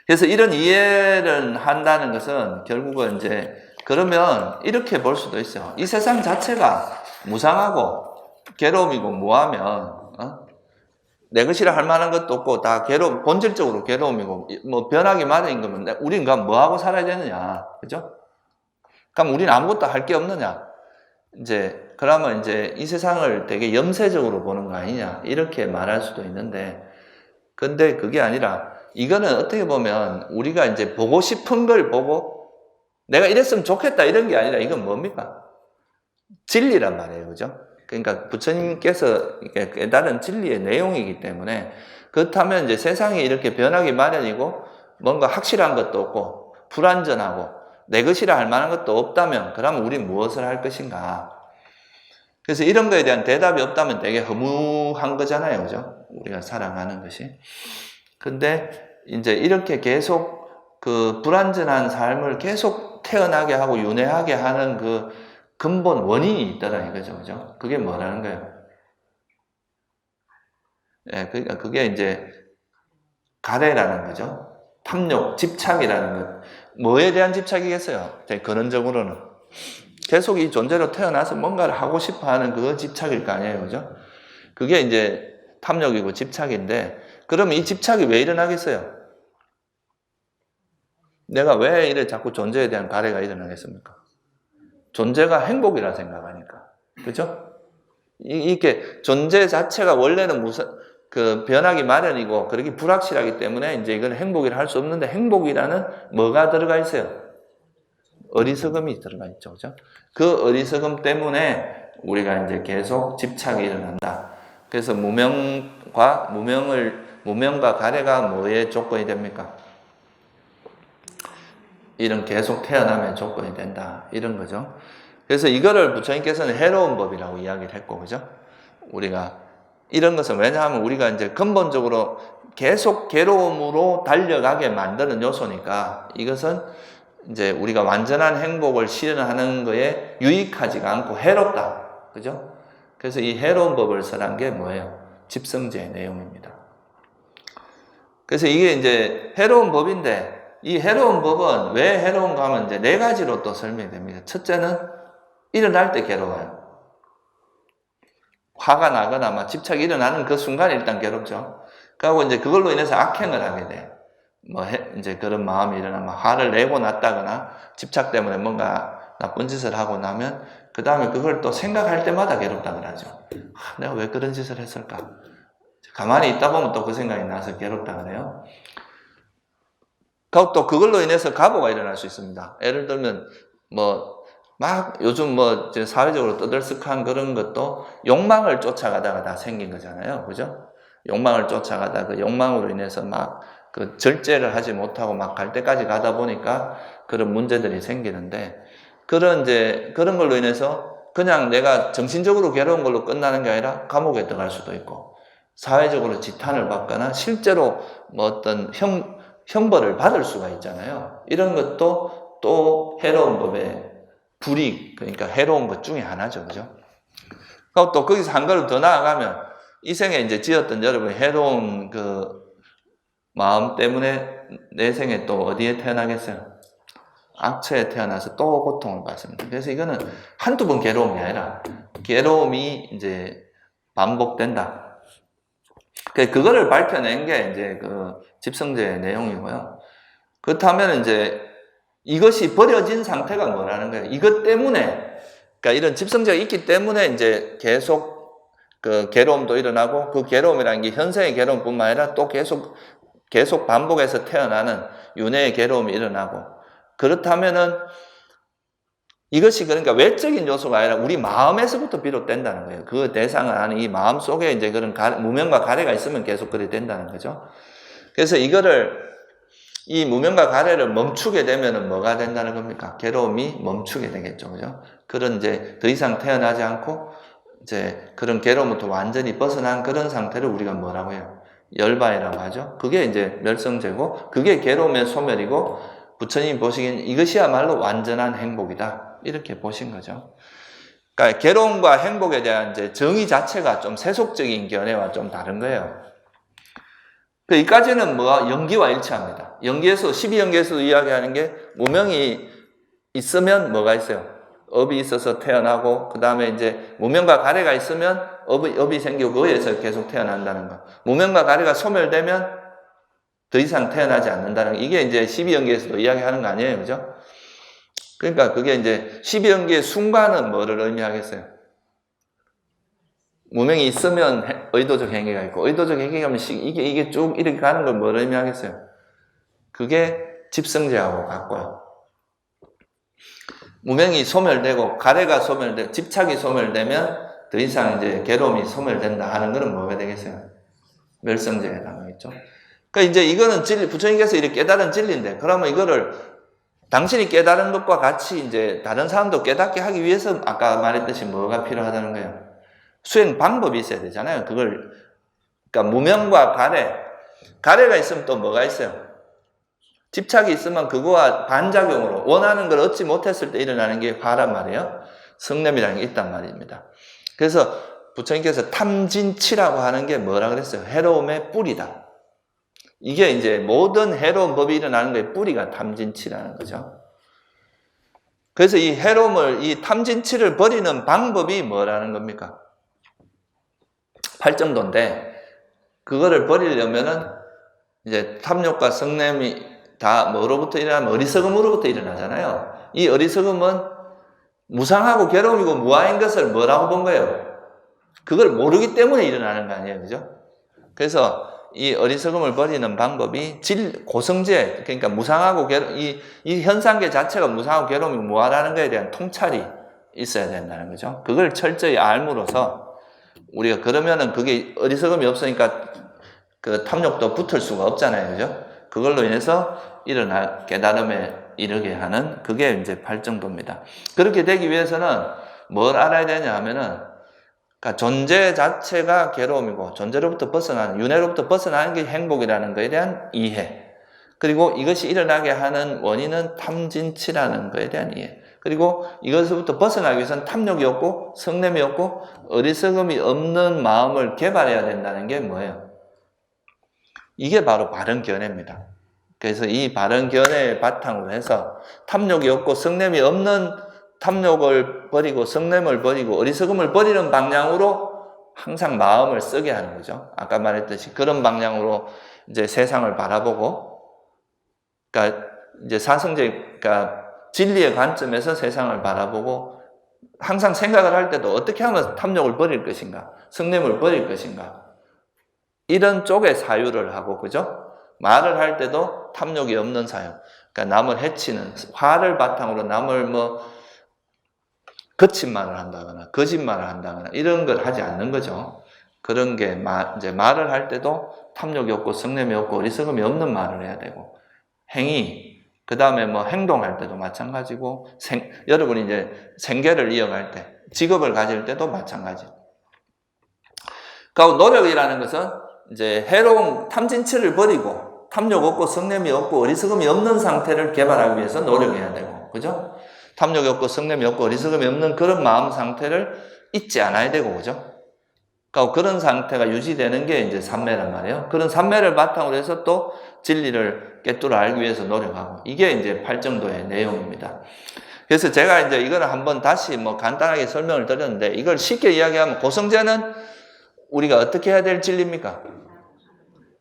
Speaker 1: 그래서 이런 이해를 한다는 것은 결국은 이제 그러면 이렇게 볼 수도 있어요. 이 세상 자체가 무상하고 괴로움이고 뭐하면 내 것이라 할 만한 것도 없고 다 본질적으로 괴로움이고 뭐 변하기 마련인 거면 우리는 그럼 뭐하고 살아야 되느냐, 그죠? 그럼 우리는 아무것도 할 게 없느냐? 이제 그러면 이제 이 세상을 되게 염세적으로 보는 거 아니냐 이렇게 말할 수도 있는데. 근데 그게 아니라 이거는 어떻게 보면 우리가 이제 보고 싶은 걸 보고 내가 이랬으면 좋겠다 이런 게 아니라 이건 뭡니까? 진리란 말이에요. 그죠? 그러니까 부처님께서 깨달은 진리의 내용이기 때문에 그렇다면 이제 세상이 이렇게 변하기 마련이고 뭔가 확실한 것도 없고 불완전하고 내 것이라 할 만한 것도 없다면 그러면 우리 무엇을 할 것인가? 그래서 이런 거에 대한 대답이 없다면 되게 허무한 거잖아요. 그죠? 우리가 살아가는 것이. 근데 이제 이렇게 계속 그 불완전한 삶을 계속 태어나게 하고 윤회하게 하는 그 근본 원인이 있더라 이거죠. 그죠? 그게 뭐라는 거예요? 예, 그러니까 그게 이제 가래라는 거죠. 탐욕, 집착이라는 것. 뭐에 대한 집착이겠어요? 되게 근원적으로는. 계속 이 존재로 태어나서 뭔가를 하고 싶어 하는 그 집착일 거 아니에요. 그죠? 그게 이제 탐욕이고 집착인데, 그럼 이 집착이 왜 일어나겠어요? 내가 왜 이래 자꾸 존재에 대한 가래가 일어나겠습니까? 존재가 행복이라 생각하니까. 그죠? 이게 존재 자체가 원래는 변하기 마련이고, 그렇게 불확실하기 때문에 이제 이건 행복이라 할 수 없는데, 행복이라는 뭐가 들어가 있어요? 어리석음이 들어가 있죠. 그죠? 그 어리석음 때문에 우리가 이제 계속 집착이 일어난다. 그래서 무명과 가래가 뭐의 조건이 됩니까? 이런 계속 태어남의 조건이 된다. 이런 거죠. 그래서 이거를 부처님께서는 해로운 법이라고 이야기를 했고, 그죠? 우리가 이런 것은 왜냐하면 우리가 이제 근본적으로 계속 괴로움으로 달려가게 만드는 요소니까 이것은 이제 우리가 완전한 행복을 실현하는 거에 유익하지가 않고 해롭다. 그죠? 그래서 이 해로운 법을 설한 게 뭐예요? 집성제의 내용입니다. 그래서 이게 이제 해로운 법인데 이 해로운 법은 왜 해로운가 하면 이제 네 가지로 또 설명이 됩니다. 첫째는 일어날 때 괴로워요. 화가 나거나 막 집착이 일어나는 그 순간에 일단 괴롭죠. 그리고 이제 그걸로 인해서 악행을 하게 돼. 이제 그런 마음이 일어나면 화를 내고 났다거나 집착 때문에 뭔가 나쁜 짓을 하고 나면 그 다음에 그걸 또 생각할 때마다 괴롭다 그러죠. 내가 왜 그런 짓을 했을까? 가만히 있다 보면 또 그 생각이 나서 괴롭다 그래요. 또 그걸로 인해서 가보가 일어날 수 있습니다. 예를 들면 요즘 사회적으로 떠들썩한 그런 것도 욕망을 쫓아가다가 다 생긴 거잖아요. 그죠? 욕망을 쫓아가다 그 욕망으로 인해서 그 절제를 하지 못하고 갈 때까지 가다 보니까 그런 문제들이 생기는데, 그런 걸로 인해서 그냥 내가 정신적으로 괴로운 걸로 끝나는 게 아니라 감옥에 들어갈 수도 있고, 사회적으로 지탄을 받거나 실제로 어떤 형벌을 받을 수가 있잖아요. 이런 것도 또 해로운 법의 불이익, 그러니까 해로운 것 중에 하나죠. 그죠? 또 거기서 한 걸음 더 나아가면 이 생에 이제 지었던 여러분의 해로운 그 마음 때문에 내 생에 또 어디에 태어나겠어요? 악처에 태어나서 또 고통을 받습니다. 그래서 이거는 한두 번 괴로움이 아니라 괴로움이 이제 반복된다. 그거를 밝혀낸 게 이제 그 집성제의 내용이고요. 그렇다면 이제 이것이 버려진 상태가 뭐라는 거예요? 이것 때문에, 그러니까 이런 집성제가 있기 때문에 이제 계속 그 괴로움도 일어나고, 그 괴로움이라는 게 현생의 괴로움뿐만 아니라 또 계속 반복해서 태어나는 윤회의 괴로움이 일어나고, 그렇다면은 이것이 그러니까 외적인 요소가 아니라 우리 마음에서부터 비롯된다는 거예요. 그 대상을 아는 이 마음 속에 이제 그런 무명과 가래가 있으면 계속 그래 된다는 거죠. 그래서 이 무명과 가래를 멈추게 되면은 뭐가 된다는 겁니까? 괴로움이 멈추게 되겠죠. 그죠? 그런 이제 더 이상 태어나지 않고 이제 그런 괴로움부터 완전히 벗어난 그런 상태를 우리가 뭐라고 해요? 열반이라고 하죠. 그게 이제 멸성제고, 그게 괴로움의 소멸이고, 부처님이 보시기엔 이것이야말로 완전한 행복이다. 이렇게 보신 거죠. 그러니까 괴로움과 행복에 대한 이제 정의 자체가 좀 세속적인 견해와 좀 다른 거예요. 이까지는 연기와 일치합니다. 연기에서, 12연기에서도 이야기하는 게 무명이 있으면 뭐가 있어요? 업이 있어서 태어나고, 그 다음에 이제 무명과 가래가 있으면 업이 생기고 그거에서 계속 태어난다는 거. 무명과 가래가 소멸되면 더 이상 태어나지 않는다는 거. 이게 이제 12연기에서도 이야기하는 거 아니에요. 그죠? 그러니까 그게 이제 12연기의 순간은 뭐를 의미하겠어요? 무명이 있으면 의도적 행위가 있고, 의도적 행위가 하면 이게 쭉 이렇게 가는 걸 뭐를 의미하겠어요? 그게 집성제하고 같고요. 무명이 소멸되고 가래가 소멸되고 집착이 소멸되면 더 이상 이제 괴로움이 소멸된다 하는 것은 뭐가 되겠어요? 멸성제에 해당하겠죠. 그러니까 이제 이거는 부처님께서 이렇게 깨달은 진리인데, 그러면 이거를 당신이 깨달은 것과 같이 이제 다른 사람도 깨닫게 하기 위해서 아까 말했듯이 뭐가 필요하다는 거예요? 수행 방법이 있어야 되잖아요. 그러니까 무명과 가래가 있으면 또 뭐가 있어요? 집착이 있으면 그거와 반작용으로 원하는 걸 얻지 못했을 때 일어나는 게 화란 말이에요. 성냄이라는 게 있단 말입니다. 그래서 부처님께서 탐진치라고 하는 게 뭐라 그랬어요? 해로움의 뿌리다. 이게 이제 모든 해로운 법이 일어나는 거의 뿌리가 탐진치라는 거죠. 그래서 이 해로움을, 이 탐진치를 버리는 방법이 뭐라는 겁니까? 팔정도인데, 그거를 버리려면은 이제 탐욕과 성냄이 다 뭐로부터 일어나면 어리석음으로부터 일어나잖아요. 이 어리석음은 무상하고 괴로움이고 무아인 것을 뭐라고 본 거예요? 그걸 모르기 때문에 일어나는 거 아니에요. 그죠? 그래서 이 어리석음을 버리는 방법이 고성제, 그러니까 무상하고 이 현상계 자체가 무상하고 괴로움이 무아라는 것에 대한 통찰이 있어야 된다는 거죠. 그걸 철저히 알므로서 우리가 그러면은 그게 어리석음이 없으니까 그 탐욕도 붙을 수가 없잖아요. 그죠? 그걸로 인해서 깨달음에 이르게 하는 그게 이제 팔정도입니다. 그렇게 되기 위해서는 뭘 알아야 되냐 하면은, 그러니까 존재 자체가 괴로움이고 존재로부터 벗어나는, 윤회로부터 벗어나는 게 행복이라는 것에 대한 이해, 그리고 이것이 일어나게 하는 원인은 탐진치라는 것에 대한 이해, 그리고 이것부터 벗어나기 위해서는 탐욕이 없고 성냄이 없고 어리석음이 없는 마음을 개발해야 된다는 게 뭐예요? 이게 바로 바른 견해입니다. 그래서 이 바른 견해를 바탕으로 해서 탐욕이 없고 성냄이 없는, 탐욕을 버리고 성냄을 버리고 어리석음을 버리는 방향으로 항상 마음을 쓰게 하는 거죠. 아까 말했듯이 그런 방향으로 이제 세상을 바라보고 그러니까 이제 사성제, 그러니까 진리의 관점에서 세상을 바라보고 항상 생각을 할 때도 어떻게 하면 탐욕을 버릴 것인가, 성냄을 버릴 것인가, 이런 쪽에 사유를 하고, 그죠? 말을 할 때도 탐욕이 없는 사유. 그러니까 남을 해치는, 화를 바탕으로 남을 거친 말을 한다거나, 거짓말을 한다거나, 이런 걸 하지 않는 거죠. 그런 게, 이제 말을 할 때도 탐욕이 없고, 성냄이 없고, 어리석음이 없는 말을 해야 되고, 행위, 그 다음에 행동할 때도 마찬가지고, 여러분이 이제 생계를 이어갈 때, 직업을 가질 때도 마찬가지. 그러니까 노력이라는 것은 이제 해로운 탐진치를 버리고, 탐욕 없고, 성냄이 없고, 어리석음이 없는 상태를 개발하기 위해서 노력해야 되고, 그죠? 탐욕이 없고, 성냄이 없고, 어리석음이 없는 그런 마음 상태를 잊지 않아야 되고, 그죠? 그러니까 그런 상태가 유지되는 게 이제 삼매란 말이에요. 그런 삼매를 바탕으로 해서 또 진리를 깨뚫어 알기 위해서 노력하고, 이게 이제 팔정도의 내용입니다. 그래서 제가 이제 이걸 한번 다시 간단하게 설명을 드렸는데, 이걸 쉽게 이야기하면 고성제는 우리가 어떻게 해야 될 진리입니까?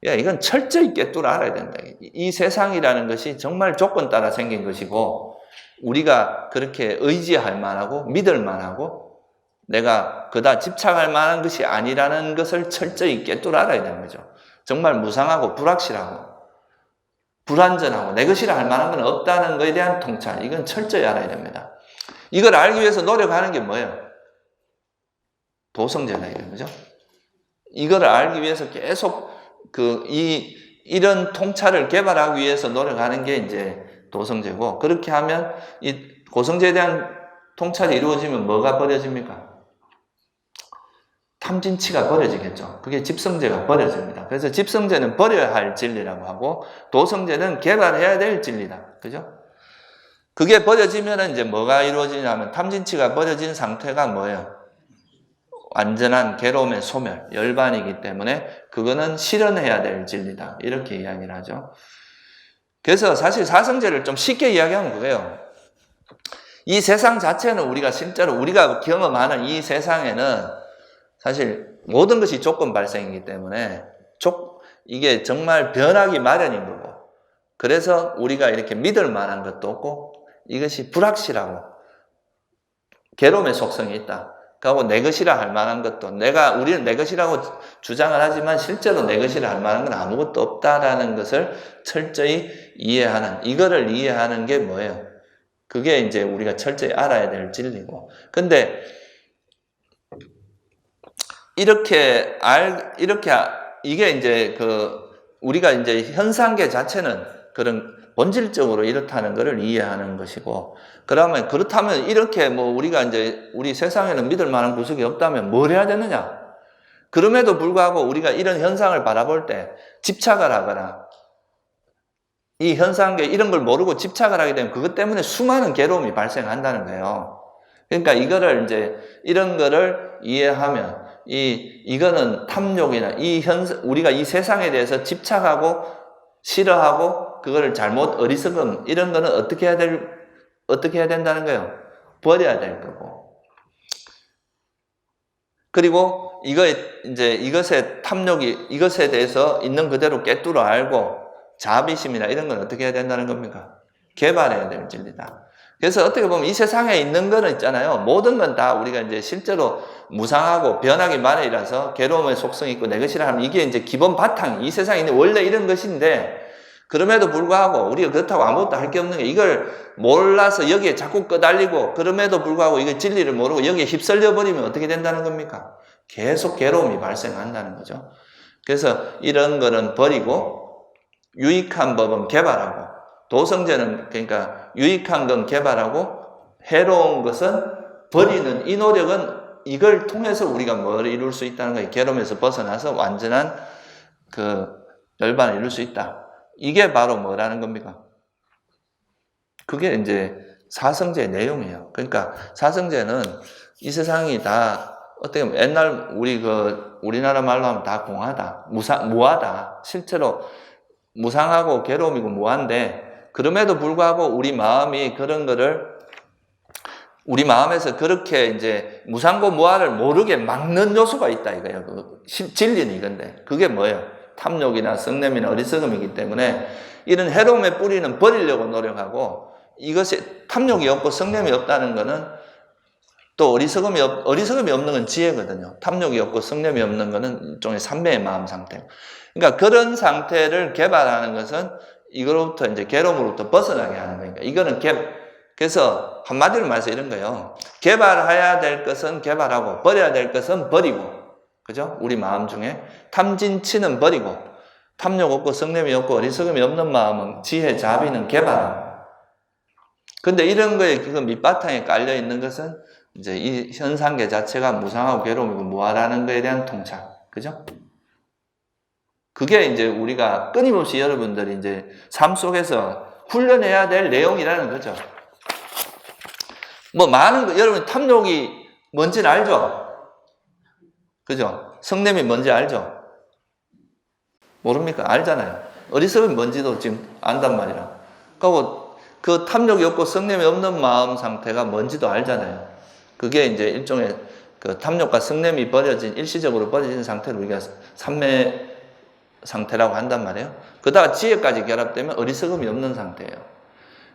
Speaker 1: 이건 철저히 깨뚫어 알아야 된다. 이 세상이라는 것이 정말 조건 따라 생긴 것이고, 우리가 그렇게 의지할 만하고 믿을 만하고 내가 그다 집착할 만한 것이 아니라는 것을 철저히 깨뚫어 알아야 되는 거죠. 정말 무상하고 불확실하고 불완전하고 내 것이라 할 만한 건 없다는 것에 대한 통찰, 이건 철저히 알아야 됩니다. 이걸 알기 위해서 노력하는 게 뭐예요? 도성제다, 이거죠. 이걸 알기 위해서 계속 이런 통찰을 개발하기 위해서 노력하는 게 이제 도성제고, 그렇게 하면 이 고성제에 대한 통찰이 이루어지면 뭐가 버려집니까? 탐진치가 버려지겠죠. 그게 집성제가 버려집니다. 그래서 집성제는 버려야 할 진리라고 하고, 도성제는 개발해야 될 진리다. 그죠? 그게 버려지면 이제 뭐가 이루어지냐면, 탐진치가 버려진 상태가 뭐예요? 완전한 괴로움의 소멸, 열반이기 때문에 그거는 실현해야 될 진리다. 이렇게 이야기를 하죠. 그래서 사실 사성제를 좀 쉽게 이야기하면 그거예요. 이 세상 자체는 우리가 실제로 우리가 경험하는 이 세상에는 사실 모든 것이 조건 발생이기 때문에 이게 정말 변하기 마련인 거고, 그래서 우리가 이렇게 믿을 만한 것도 없고, 이것이 불확실하고 괴로움의 속성이 있다. 그리고 내 것이라 할 만한 것도, 우리는 내 것이라고 주장을 하지만 실제로 내 것이라 할 만한 건 아무것도 없다라는 것을 철저히 이해하는, 이거를 이해하는 게 뭐예요? 그게 이제 우리가 철저히 알아야 될 진리고. 근데 이게 이제 우리가 이제 현상계 자체는 그런 본질적으로 이렇다는 것을 이해하는 것이고, 그렇다면 이렇게 우리가 이제 우리 세상에는 믿을 만한 구석이 없다면 뭘 해야 되느냐? 그럼에도 불구하고 우리가 이런 현상을 바라볼 때 집착을 하거나, 이 현상계 이런 걸 모르고 집착을 하게 되면 그것 때문에 수많은 괴로움이 발생한다는 거예요. 그러니까 이거를 이제 이런 거를 이해하면 이거는 탐욕이나 우리가 이 세상에 대해서 집착하고 싫어하고 그거를 잘못 어리석음 이런 거는 어떻게 해야 된다는 거예요? 버려야 될 거고. 그리고 이것의 탐욕이 이것에 대해서 있는 그대로 깨뚫어 알고 자비심이나 이런 건 어떻게 해야 된다는 겁니까? 개발해야 될 진리다. 그래서 어떻게 보면 이 세상에 있는 거는 있잖아요. 모든 건 다 우리가 이제 실제로 무상하고 변하기 마련이라서 괴로움의 속성이 있고 내 것이라 하면 이게 이제 기본 바탕, 이 세상에 있는 원래 이런 것인데, 그럼에도 불구하고 우리가 그렇다고 아무것도 할 게 없는 게, 이걸 몰라서 여기에 자꾸 끄달리고, 그럼에도 불구하고 이게 진리를 모르고 여기에 휩쓸려 버리면 어떻게 된다는 겁니까? 계속 괴로움이 발생한다는 거죠. 그래서 이런 거는 버리고 유익한 법은 개발하고, 도성제는 그러니까 유익한 건 개발하고 해로운 것은 버리는 이 노력은, 이걸 통해서 우리가 뭘 이룰 수 있다는 거예요. 괴로움에서 벗어나서 완전한 열반을 이룰 수 있다. 이게 바로 뭐라는 겁니까? 그게 이제 사성제의 내용이에요. 그러니까 사성제는 이 세상이 다 어떻게 보면 옛날 우리나라 말로 하면 다 공하다, 무하다. 실제로 무상하고 괴로움이고 무한데, 그럼에도 불구하고 우리 마음이 그런 거를, 우리 마음에서 그렇게 이제 무상고 무아를 모르게 막는 요소가 있다 이거예요. 진리는 이건데, 그게 뭐예요? 탐욕이나 성냄이나 어리석음이기 때문에 이런 해로움의 뿌리는 버리려고 노력하고, 이것이 탐욕이 없고 성냄이 없다는 거는 또 어리석음이 없는 건 지혜거든요. 탐욕이 없고 성냄이 없는 거는 일종의 삼매의 마음 상태. 그러니까 그런 상태를 개발하는 것은 이거로부터 이제 괴로움으로부터 벗어나게 하는 거니까. 이거는 그래서 한마디로 말해서 이런 거예요. 개발해야 될 것은 개발하고 버려야 될 것은 버리고, 그죠? 우리 마음 중에 탐진치는 버리고, 탐욕 없고 성냄이 없고 어리석음이 없는 마음은 지혜, 자비는 개발하고. 근데 이런 거에 그 밑바탕에 깔려 있는 것은 이제 이 현상계 자체가 무상하고 괴로움이고 무아라는 거에 대한 통찰, 그죠? 그게 이제 우리가 끊임없이 여러분들이 이제 삶 속에서 훈련해야 될 내용이라는 거죠. 뭐 많은 거, 여러분 탐욕이 뭔지는 알죠? 그죠? 성냄이 뭔지 알죠? 모릅니까? 알잖아요. 어리석음이 뭔지도 지금 안단 말이라. 그리고 그 탐욕이 없고 성냄이 없는 마음 상태가 뭔지도 알잖아요. 그게 이제 일종의 그 탐욕과 성냄이 일시적으로 버려진 상태를 우리가 삼매 상태라고 한단 말이에요. 그다가 지혜까지 결합되면 어리석음이 없는 상태예요.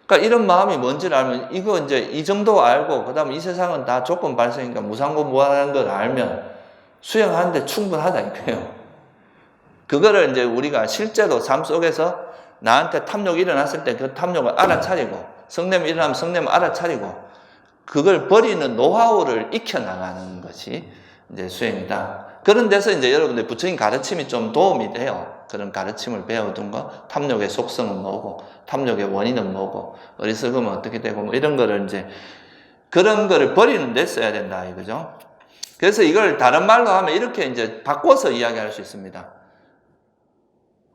Speaker 1: 그러니까 이런 마음이 뭔지를 알면, 이거 이제 이 정도 알고, 그 다음에 이 세상은 다 조건 발생이니까 무상고 무아라는 걸 알면 수행하는데 충분하다 이거예요. 그거를 이제 우리가 실제로 삶 속에서 나한테 탐욕이 일어났을 때 그 탐욕을 알아차리고, 성냄이 일어나면 성냄을 알아차리고, 그걸 버리는 노하우를 익혀나가는 것이 이제 수행이다. 그런 데서 이제 여러분들 부처님 가르침이 좀 도움이 돼요. 그런 가르침을 배워둔 거, 탐욕의 속성은 뭐고, 탐욕의 원인은 뭐고, 어리석음은 어떻게 되고, 뭐 이런 거를 이제, 그런 거를 버리는 데 써야 된다, 이거죠. 그래서 이걸 다른 말로 하면 이렇게 이제 바꿔서 이야기할 수 있습니다.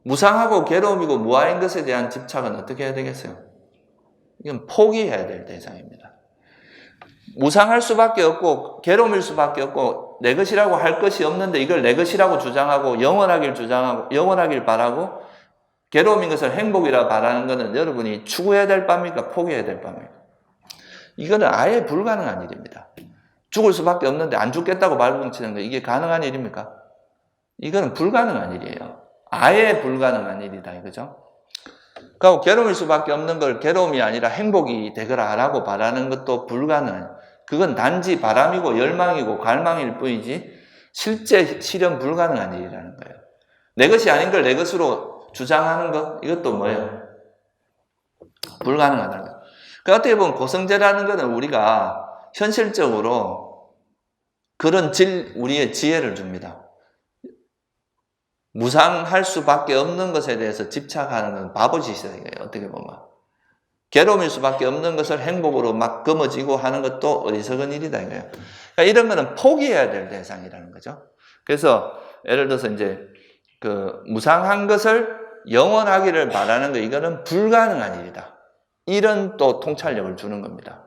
Speaker 1: 무상하고 괴로움이고 무아인 것에 대한 집착은 어떻게 해야 되겠어요? 이건 포기해야 될 대상입니다. 무상할 수밖에 없고 괴로움일 수밖에 없고 내 것이라고 할 것이 없는데 이걸 내 것이라고 주장하고 영원하길 바라고 괴로움인 것을 행복이라 바라는 것은 여러분이 추구해야 될 바입니까? 포기해야 될 바입니까? 이거는 아예 불가능한 일입니다. 죽을 수밖에 없는데 안 죽겠다고 발버둥치는 거, 이게 가능한 일입니까? 이거는 불가능한 일이에요. 아예 불가능한 일이다 이거죠. 그리고 괴로움일 수밖에 없는 걸 괴로움이 아니라 행복이 되거라 라고 바라는 것도 불가능해요. 그건 단지 바람이고 열망이고 갈망일 뿐이지 실현 불가능한 일이라는 거예요. 내 것이 아닌 걸 내 것으로 주장하는 것, 이것도 뭐예요? 불가능하다는 거예요. 그러니까 어떻게 보면 고성제라는 것은 우리가 현실적으로 그런 우리의 지혜를 줍니다. 무상할 수밖에 없는 것에 대해서 집착하는 건 바보짓이에요. 어떻게 보면. 괴로움일 수밖에 없는 것을 행복으로 막 거머쥐고 하는 것도 어리석은 일이다 이거예요. 그러니까 이런 거는 포기해야 될 대상이라는 거죠. 그래서 예를 들어서 이제 그 무상한 것을 영원하기를 바라는 거, 이거는 불가능한 일이다. 이런 또 통찰력을 주는 겁니다.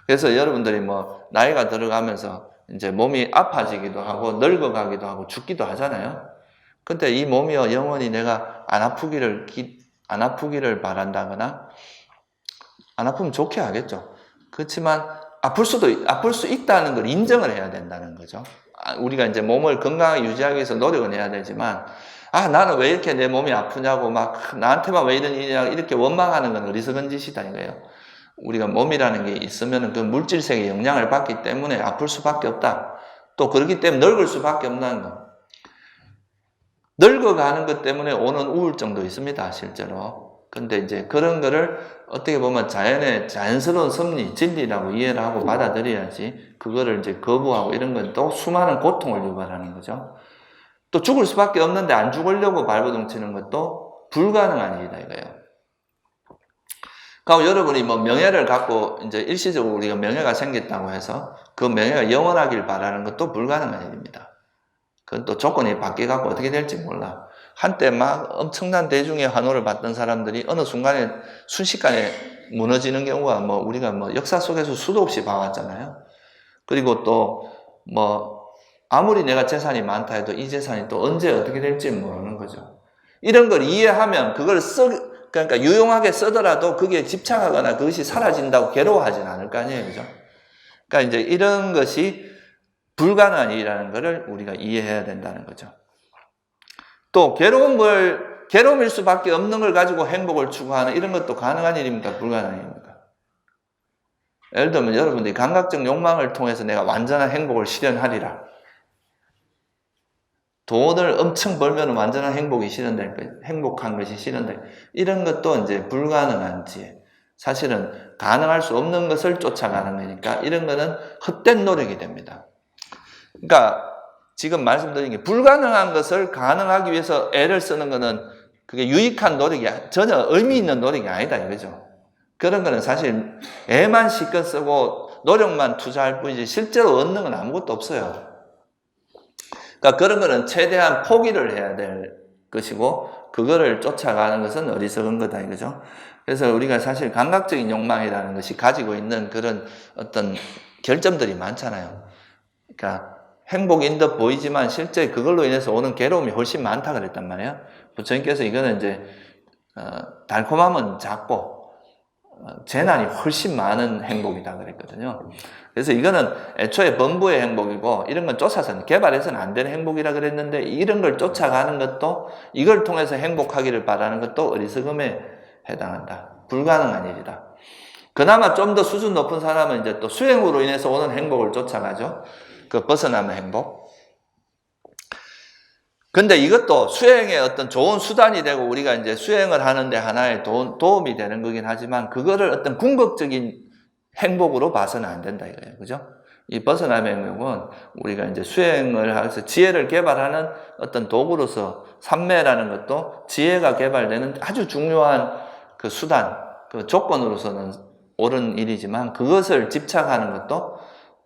Speaker 1: 그래서 여러분들이 뭐 나이가 들어가면서 이제 몸이 아파지기도 하고 늙어가기도 하고 죽기도 하잖아요. 근데 이 몸이요, 영원히 내가 안 아프기를 바란다거나, 안 아프면 좋게 하겠죠. 그렇지만 아플 수 있다는 걸 인정을 해야 된다는 거죠. 우리가 이제 몸을 건강하게 유지하기 위해서 노력은 해야 되지만, 나는 왜 이렇게 내 몸이 아프냐고 막 나한테만 왜 이런 일이냐 이렇게 원망하는 건 어리석은 짓이다 이거예요. 우리가 몸이라는 게 있으면 그 물질세계의 영향을 받기 때문에 아플 수밖에 없다. 또 그렇기 때문에 늙을 수밖에 없다는 거. 늙어가는 것 때문에 오는 우울증도 있습니다, 실제로. 근데 이제 그런 거를 어떻게 보면 자연스러운 섭리, 진리라고 이해를 하고 받아들여야지, 그거를 이제 거부하고 이런 건 또 수많은 고통을 유발하는 거죠. 또 죽을 수밖에 없는데 안 죽으려고 발버둥치는 것도 불가능한 일이다, 이거예요. 그럼 여러분이 뭐 명예를 갖고 이제 일시적으로 우리가 명예가 생겼다고 해서 그 명예가 영원하길 바라는 것도 불가능한 일입니다. 그건 또 조건이 바뀌어갖고 어떻게 될지 몰라. 한때 막 엄청난 대중의 환호를 받던 사람들이 어느 순간에 순식간에 무너지는 경우가 뭐 우리가 뭐 역사 속에서 수도 없이 봐왔잖아요. 그리고 또 뭐 아무리 내가 재산이 많다 해도 이 재산이 또 언제 어떻게 될지 모르는 거죠. 이런 걸 이해하면 그걸 그러니까 유용하게 쓰더라도 그게 집착하거나 그것이 사라진다고 괴로워하진 않을 거 아니에요. 그죠? 그러니까 이제 이런 것이 불가능한 일이라는 것을 우리가 이해해야 된다는 거죠. 또 괴로움을 괴로움일 수밖에 없는 걸 가지고 행복을 추구하는 이런 것도 가능한 일입니까? 불가능한 일입니까? 예를 들면 여러분들이 감각적 욕망을 통해서 내가 완전한 행복을 실현하리라. 돈을 엄청 벌면 완전한 행복이 실현될 거, 행복한 것이 실현될 이런 것도 이제 불가능한지 사실은 가능할 수 없는 것을 쫓아가는 거니까 이런 거는 헛된 노력이 됩니다. 그러니까 지금 말씀드린 게 불가능한 것을 가능하기 위해서 애를 쓰는 거는 그게 유익한 노력이 전혀 의미 있는 노력이 아니다 이거죠. 그런 거는 사실 애만 실컷 쓰고 노력만 투자할 뿐이지 실제로 얻는 건 아무것도 없어요. 그러니까 그런 거는 최대한 포기를 해야 될 것이고 그거를 쫓아가는 것은 어리석은 거다 이거죠. 그래서 우리가 사실 감각적인 욕망이라는 것이 가지고 있는 그런 어떤 결점들이 많잖아요. 그러니까 행복인 듯 보이지만 실제 그걸로 인해서 오는 괴로움이 훨씬 많다 그랬단 말이에요. 부처님께서 이거는 이제 달콤함은 작고 재난이 훨씬 많은 행복이다 그랬거든요. 그래서 이거는 애초에 범부의 행복이고 이런 건 쫓아서는 개발해서는 안 되는 행복이라 그랬는데 이런 걸 쫓아가는 것도 이걸 통해서 행복하기를 바라는 것도 어리석음에 해당한다. 불가능한 일이다. 그나마 좀 더 수준 높은 사람은 이제 또 수행으로 인해서 오는 행복을 쫓아가죠. 그 벗어나는 행복. 근데 이것도 수행의 어떤 좋은 수단이 되고 우리가 이제 수행을 하는데 하나의 도움이 되는 거긴 하지만 그거를 어떤 궁극적인 행복으로 봐서는 안 된다 이거예요. 그죠? 이 벗어남의 행복은 우리가 이제 수행을 해서 지혜를 개발하는 어떤 도구로서 삼매라는 것도 지혜가 개발되는 아주 중요한 그 수단, 그 조건으로서는 옳은 일이지만 그것을 집착하는 것도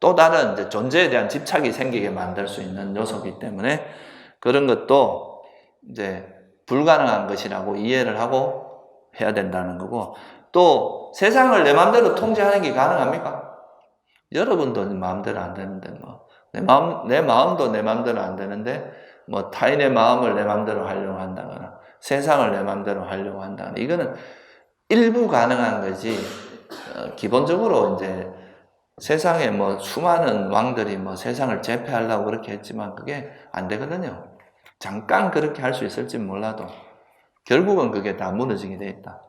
Speaker 1: 또 다른 이제 존재에 대한 집착이 생기게 만들 수 있는 요소이기 때문에 그런 것도 이제 불가능한 것이라고 이해를 하고 해야 된다는 거고 또 세상을 내 마음대로 통제하는 게 가능합니까? 여러분도 마음대로 안 되는데 뭐 내 마음도 내 마음대로 안 되는데 뭐 타인의 마음을 내 마음대로 하려고 한다거나 세상을 내 마음대로 하려고 한다거나 이거는 일부 가능한 거지 기본적으로 이제 세상에 뭐 수많은 왕들이 뭐 세상을 제패하려고 그렇게 했지만 그게 안 되거든요. 잠깐 그렇게 할 수 있을지 몰라도 결국은 그게 다 무너지게 돼 있다.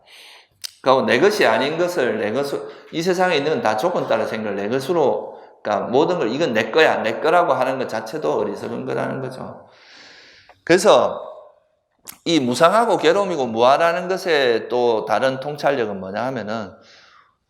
Speaker 1: 그러니까 내 것이 아닌 것을 내 것으로 이 세상에 있는 건 다 조건 따라 생각을 내 것으로 그러니까 모든 걸 이건 내 거야 내 거라고 하는 것 자체도 어리석은 거라는 거죠. 그래서 이 무상하고 괴로움이고 무아라는 것의 또 다른 통찰력은 뭐냐 하면은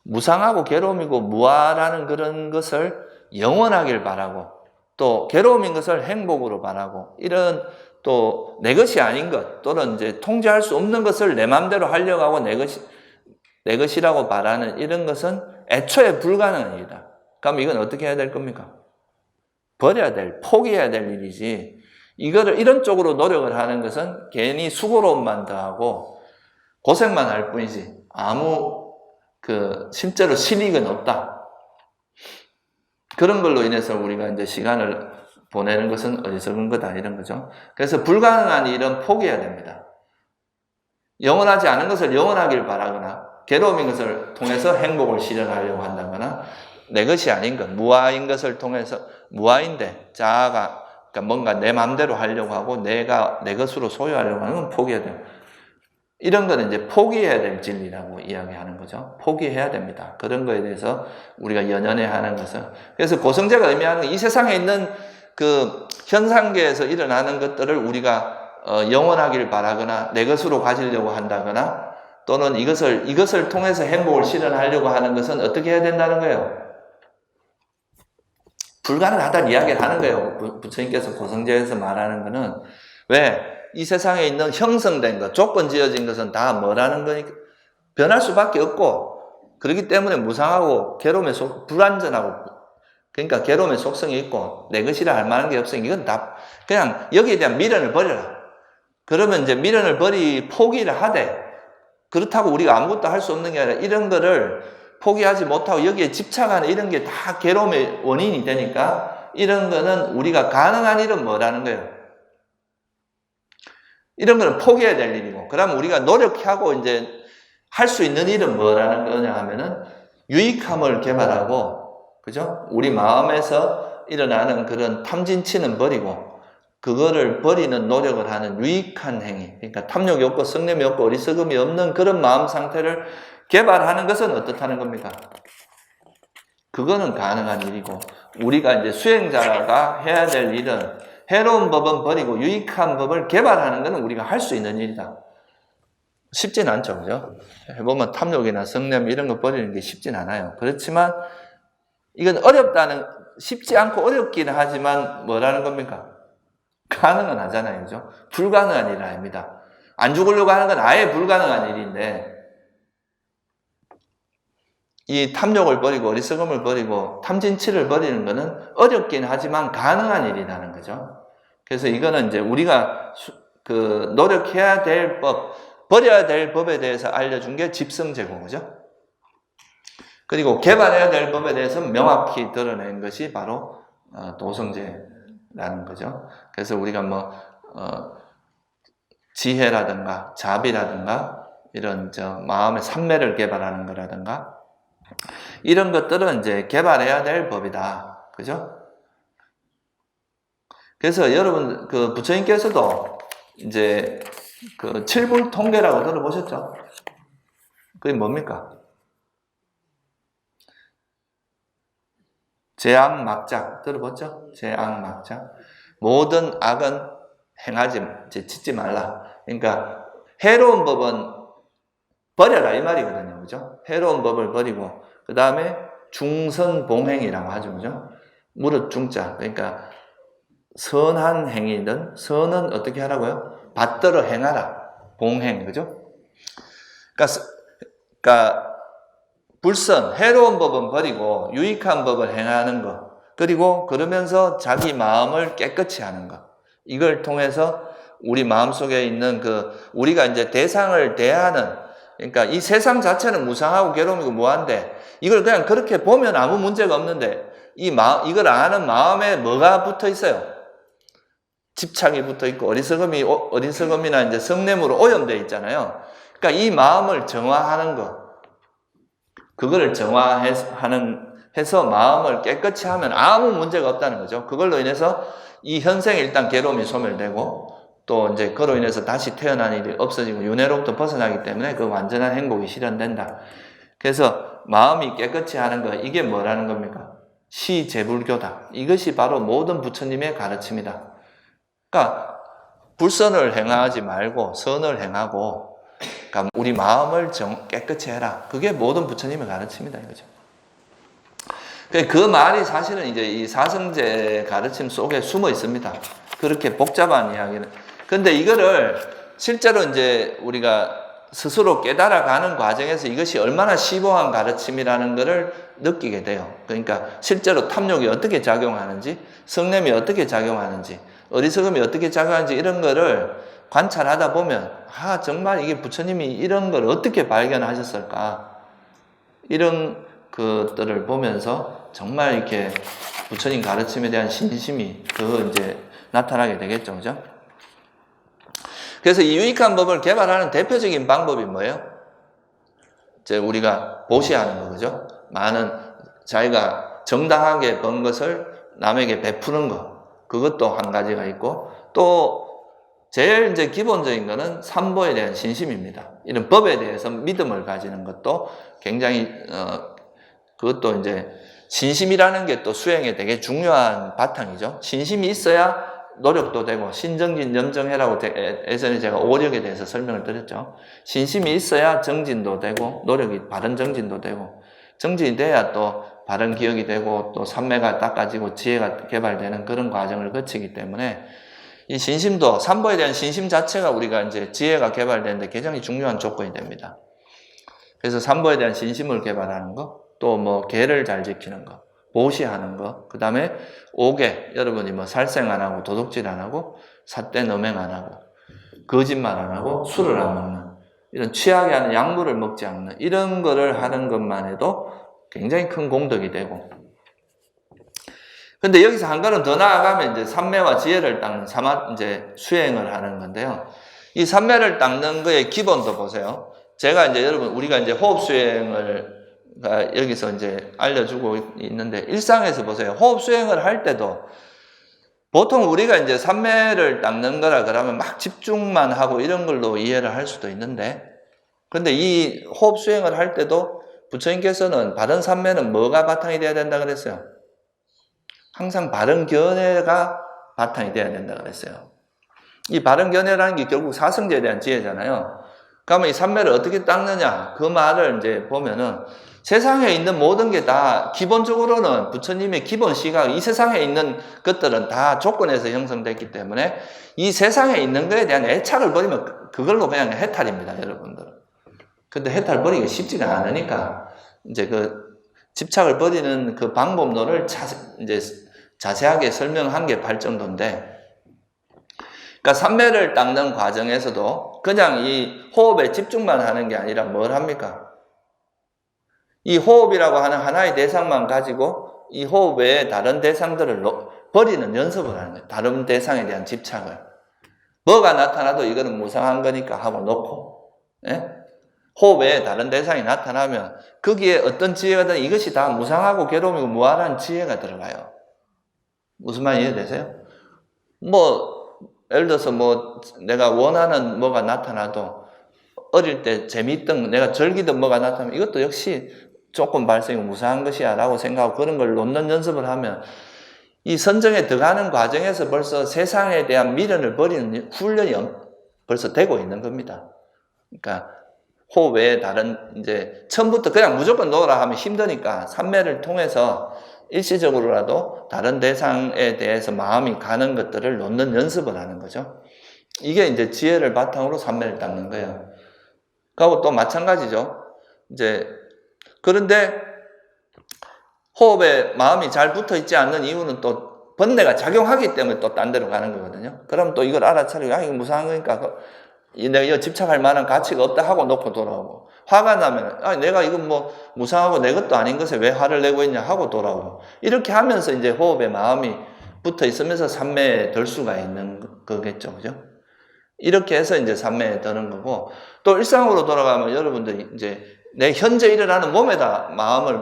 Speaker 1: 무상하고 괴로움이고 무아라는 그런 것을 영원하길 바라고 또 괴로움인 것을 행복으로 바라고 이런 또 내 것이 아닌 것 또는 이제 통제할 수 없는 것을 내 마음대로 하려고 하고 내 것이라고 바라는 이런 것은 애초에 불가능한 일이다. 그럼 이건 어떻게 해야 될 겁니까? 버려야 될, 포기해야 될 일이지 이거를 이런 쪽으로 노력을 하는 것은 괜히 수고로움만 더하고 고생만 할 뿐이지 아무 실제로 실익은 없다. 그런 걸로 인해서 우리가 이제 시간을 보내는 것은 어리석은 거다 이런 거죠. 그래서 불가능한 일은 포기해야 됩니다. 영원하지 않은 것을 영원하길 바라거나 괴로움인 것을 통해서 행복을 실현하려고 한다거나 내 것이 아닌 것, 무아인 것을 통해서 무아인데 자아가 그러니까 뭔가 내 마음대로 하려고 하고 내가 내 것으로 소유하려고 하는 건 포기해야 돼요. 이런 거는 이제 포기해야 될 진리라고 이야기하는 거죠. 포기해야 됩니다. 그런 거에 대해서 우리가 연연해 하는 것은. 그래서 고성제가 의미하는 이 세상에 있는 그 현상계에서 일어나는 것들을 우리가 영원하길 바라거나 내 것으로 가지려고 한다거나 또는 이것을 통해서 행복을 실현하려고 하는 것은 어떻게 해야 된다는 거예요? 불가능하다는 이야기를 하는 거예요. 부처님께서 고성제에서 말하는 거는 왜? 이 세상에 있는 형성된 것, 조건 지어진 것은 다 뭐라는 거니까 변할 수밖에 없고 그렇기 때문에 무상하고 괴로움의 불완전하고 그러니까 괴로움의 속성이 있고 내 것이라 할 만한 게 없으니 이건 다 그냥 여기에 대한 미련을 버려라. 그러면 이제 미련을 포기를 하되 그렇다고 우리가 아무것도 할 수 없는 게 아니라 이런 거를 포기하지 못하고 여기에 집착하는 이런 게 다 괴로움의 원인이 되니까 이런 거는 우리가 가능한 일은 뭐라는 거예요? 이런 거는 포기해야 될 일이고 그러면 우리가 노력하고 이제 할 수 있는 일은 뭐라는 거냐 하면은 유익함을 개발하고 그죠? 우리 마음에서 일어나는 그런 탐진치는 버리고 그거를 버리는 노력을 하는 유익한 행위, 그러니까 탐욕이 없고 성냄이 없고 어리석음이 없는 그런 마음 상태를 개발하는 것은 어떻다는 겁니까? 그거는 가능한 일이고, 우리가 이제 수행자가 해야 될 일은 해로운 법은 버리고 유익한 법을 개발하는 것은 우리가 할 수 있는 일이다. 쉽진 않죠, 그죠? 해보면 탐욕이나 성냄 이런 거 버리는 게 쉽진 않아요. 그렇지만 이건 쉽지 않고 어렵기는 하지만 뭐라는 겁니까? 가능은 하잖아요, 그죠? 불가능한 일은 아닙니다. 안 죽으려고 하는 건 아예 불가능한 일인데, 이 탐욕을 버리고 어리석음을 버리고 탐진치를 버리는 것은 어렵긴 하지만 가능한 일이라는 거죠. 그래서 이거는 이제 우리가 노력해야 될 법, 버려야 될 법에 대해서 알려준 게 집성제공이죠. 그리고 개발해야 될 법에 대해서 명확히 드러낸 것이 바로 도성제라는 거죠. 그래서 우리가 지혜라든가 자비라든가 이런 마음의 삼매를 개발하는 거라든가 이런 것들은 이제 개발해야 될 법이다. 그죠? 그래서 여러분, 부처님께서도 이제 칠불 통계라고 들어보셨죠? 그게 뭡니까? 제악막작 들어봤죠? 제악막작. 모든 악은 짓지 말라. 그러니까 해로운 법은 버려라 이 말이거든요. 그죠? 해로운 법을 버리고 그 다음에 중선봉행이라고 하죠. 그죠? 무릇 중자. 그러니까 선한 행위든 선은 어떻게 하라고요? 받들어 행하라. 봉행. 그죠? 그러니까 불선, 해로운 법은 버리고 유익한 법을 행하는 것. 그리고 그러면서 자기 마음을 깨끗이 하는 것. 이걸 통해서 우리 마음속에 있는 우리가 이제 대상을 대하는, 그러니까 이 세상 자체는 무상하고 괴로움이고 무한데 이걸 그냥 그렇게 보면 아무 문제가 없는데 이걸 아는 마음에 뭐가 붙어 있어요? 집착이 붙어 있고 어리석음이나 이제 성냄으로 오염되어 있잖아요. 그러니까 이 마음을 정화하는 것. 그거를 정화해서 마음을 깨끗이 하면 아무 문제가 없다는 거죠. 그걸로 인해서 이 현생에 일단 괴로움이 소멸되고 또 이제 그로 인해서 다시 태어난 일이 없어지고 윤회로부터 벗어나기 때문에 그 완전한 행복이 실현된다. 그래서 마음이 깨끗이 하는 거, 이게 뭐라는 겁니까? 시제불교다. 이것이 바로 모든 부처님의 가르침이다. 그러니까 불선을 행하지 말고 선을 행하고, 그러니까 우리 마음을 깨끗이 해라. 그게 모든 부처님의 가르침이다 이거죠. 그 말이 사실은 이제 이 사성제 가르침 속에 숨어 있습니다. 그렇게 복잡한 이야기는. 근데 이거를 실제로 이제 우리가 스스로 깨달아가는 과정에서 이것이 얼마나 심오한 가르침이라는 것을 느끼게 돼요. 그러니까 실제로 탐욕이 어떻게 작용하는지, 성냄이 어떻게 작용하는지, 어리석음이 어떻게 작용하는지 이런 거를 관찰하다 보면 정말 이게 부처님이 이런 걸 어떻게 발견하셨을까, 이런 것들을 보면서 정말 이렇게 부처님 가르침에 대한 신심이 더 이제 나타나게 되겠죠, 그죠? 그래서 이 유익한 법을 개발하는 대표적인 방법이 뭐예요? 이제 우리가 보시하는 거, 그죠? 자기가 정당하게 번 것을 남에게 베푸는 거, 그것도 한 가지가 있고, 또 제일 이제 기본적인 거는 삼보에 대한 신심입니다. 이런 법에 대해서 믿음을 가지는 것도 굉장히 그것도 이제 신심이라는 게 또 수행에 되게 중요한 바탕이죠. 신심이 있어야 노력도 되고, 신정진 염정해라고 예전에 제가 오력에 대해서 설명을 드렸죠. 신심이 있어야 정진도 되고, 바른 정진도 되고, 정진이 돼야 또 바른 기억이 되고, 또 삼매가 닦아지고 지혜가 개발되는 그런 과정을 거치기 때문에 이 신심도, 삼보에 대한 신심 자체가 우리가 이제 지혜가 개발되는데 굉장히 중요한 조건이 됩니다. 그래서 삼보에 대한 신심을 개발하는 거, 또 계를 잘 지키는 거, 보시하는 거, 그 다음에 오개, 여러분이 살생 안 하고 도둑질 안 하고 삿된 음행 안 하고 거짓말 안 하고 술을 안 먹는, 이런 취하게 하는 약물을 먹지 않는 이런 거를 하는 것만 해도 굉장히 큰 공덕이 되고, 근데 여기서 한 걸음 더 나아가면 이제 삼매와 지혜를 닦는 이제 수행을 하는 건데요. 이 삼매를 닦는 거의 기본도 보세요. 제가 이제 우리가 이제 호흡 수행을 여기서 이제 알려주고 있는데, 일상에서 보세요. 호흡 수행을 할 때도 보통 우리가 이제 삼매를 닦는 거라 그러면 막 집중만 하고 이런 걸로 이해를 할 수도 있는데, 근데 이 호흡 수행을 할 때도 부처님께서는 바른 삼매는 뭐가 바탕이 돼야 된다 그랬어요? 항상 바른 견해가 바탕이 돼야 된다 그랬어요. 이 바른 견해라는 게 결국 사성제에 대한 지혜잖아요. 그러면 이 삼매를 어떻게 닦느냐? 그 말을 이제 보면은 세상에 있는 모든 게 다 기본적으로는 부처님의 기본 시각, 이 세상에 있는 것들은 다 조건에서 형성됐기 때문에 이 세상에 있는 것에 대한 애착을 버리면 그걸로 그냥 해탈입니다, 여러분들. 근데 해탈 버리기 쉽지가 않으니까 이제 그 집착을 버리는 그 방법론을 이제 자세하게 설명한 게 발정도인데, 그러니까 삼매를 닦는 과정에서도 그냥 이 호흡에 집중만 하는 게 아니라 뭘 합니까? 이 호흡이라고 하는 하나의 대상만 가지고 이 호흡 외에 다른 대상들을 버리는 연습을 하는 거예요. 다른 대상에 대한 집착을. 뭐가 나타나도 이거는 무상한 거니까 하고 놓고, 예? 호흡 외에 다른 대상이 나타나면 거기에 어떤 지혜가 이것이 다 무상하고 괴로움이고 무한한 지혜가 들어가요. 무슨 말 이해되세요? 예를 들어서 내가 원하는 뭐가 나타나도 어릴 때 재미있던 내가 즐기던 뭐가 나타나면 이것도 역시 조금 발생이 무상한 것이야 라고 생각하고 그런 걸 놓는 연습을 하면 이 선정에 들어가는 과정에서 벌써 세상에 대한 미련을 버리는 훈련이 벌써 되고 있는 겁니다. 그러니까 호흡 외에 다른 이제 처음부터 그냥 무조건 놓으라 하면 힘드니까 삼매를 통해서 일시적으로라도 다른 대상에 대해서 마음이 가는 것들을 놓는 연습을 하는 거죠. 이게 이제 지혜를 바탕으로 삼매를 닦는 거예요. 그리고 또 마찬가지죠. 그런데 호흡에 마음이 잘 붙어 있지 않는 이유는 또 번뇌가 작용하기 때문에 또 딴 데로 가는 거거든요. 그럼 또 이걸 알아차리고, 이거 무상한 거니까 내가 이거 집착할 만한 가치가 없다 하고 놓고 돌아오고, 화가 나면 내가 이건 무상하고 내 것도 아닌 것에 왜 화를 내고 있냐 하고 돌아오고, 이렇게 하면서 이제 호흡에 마음이 붙어 있으면서 삼매에 들 수가 있는 거겠죠, 그죠? 이렇게 해서 이제 삼매에 드는 거고, 또 일상으로 돌아가면 여러분들이 이제 내 현재 일어나는 몸에다 마음을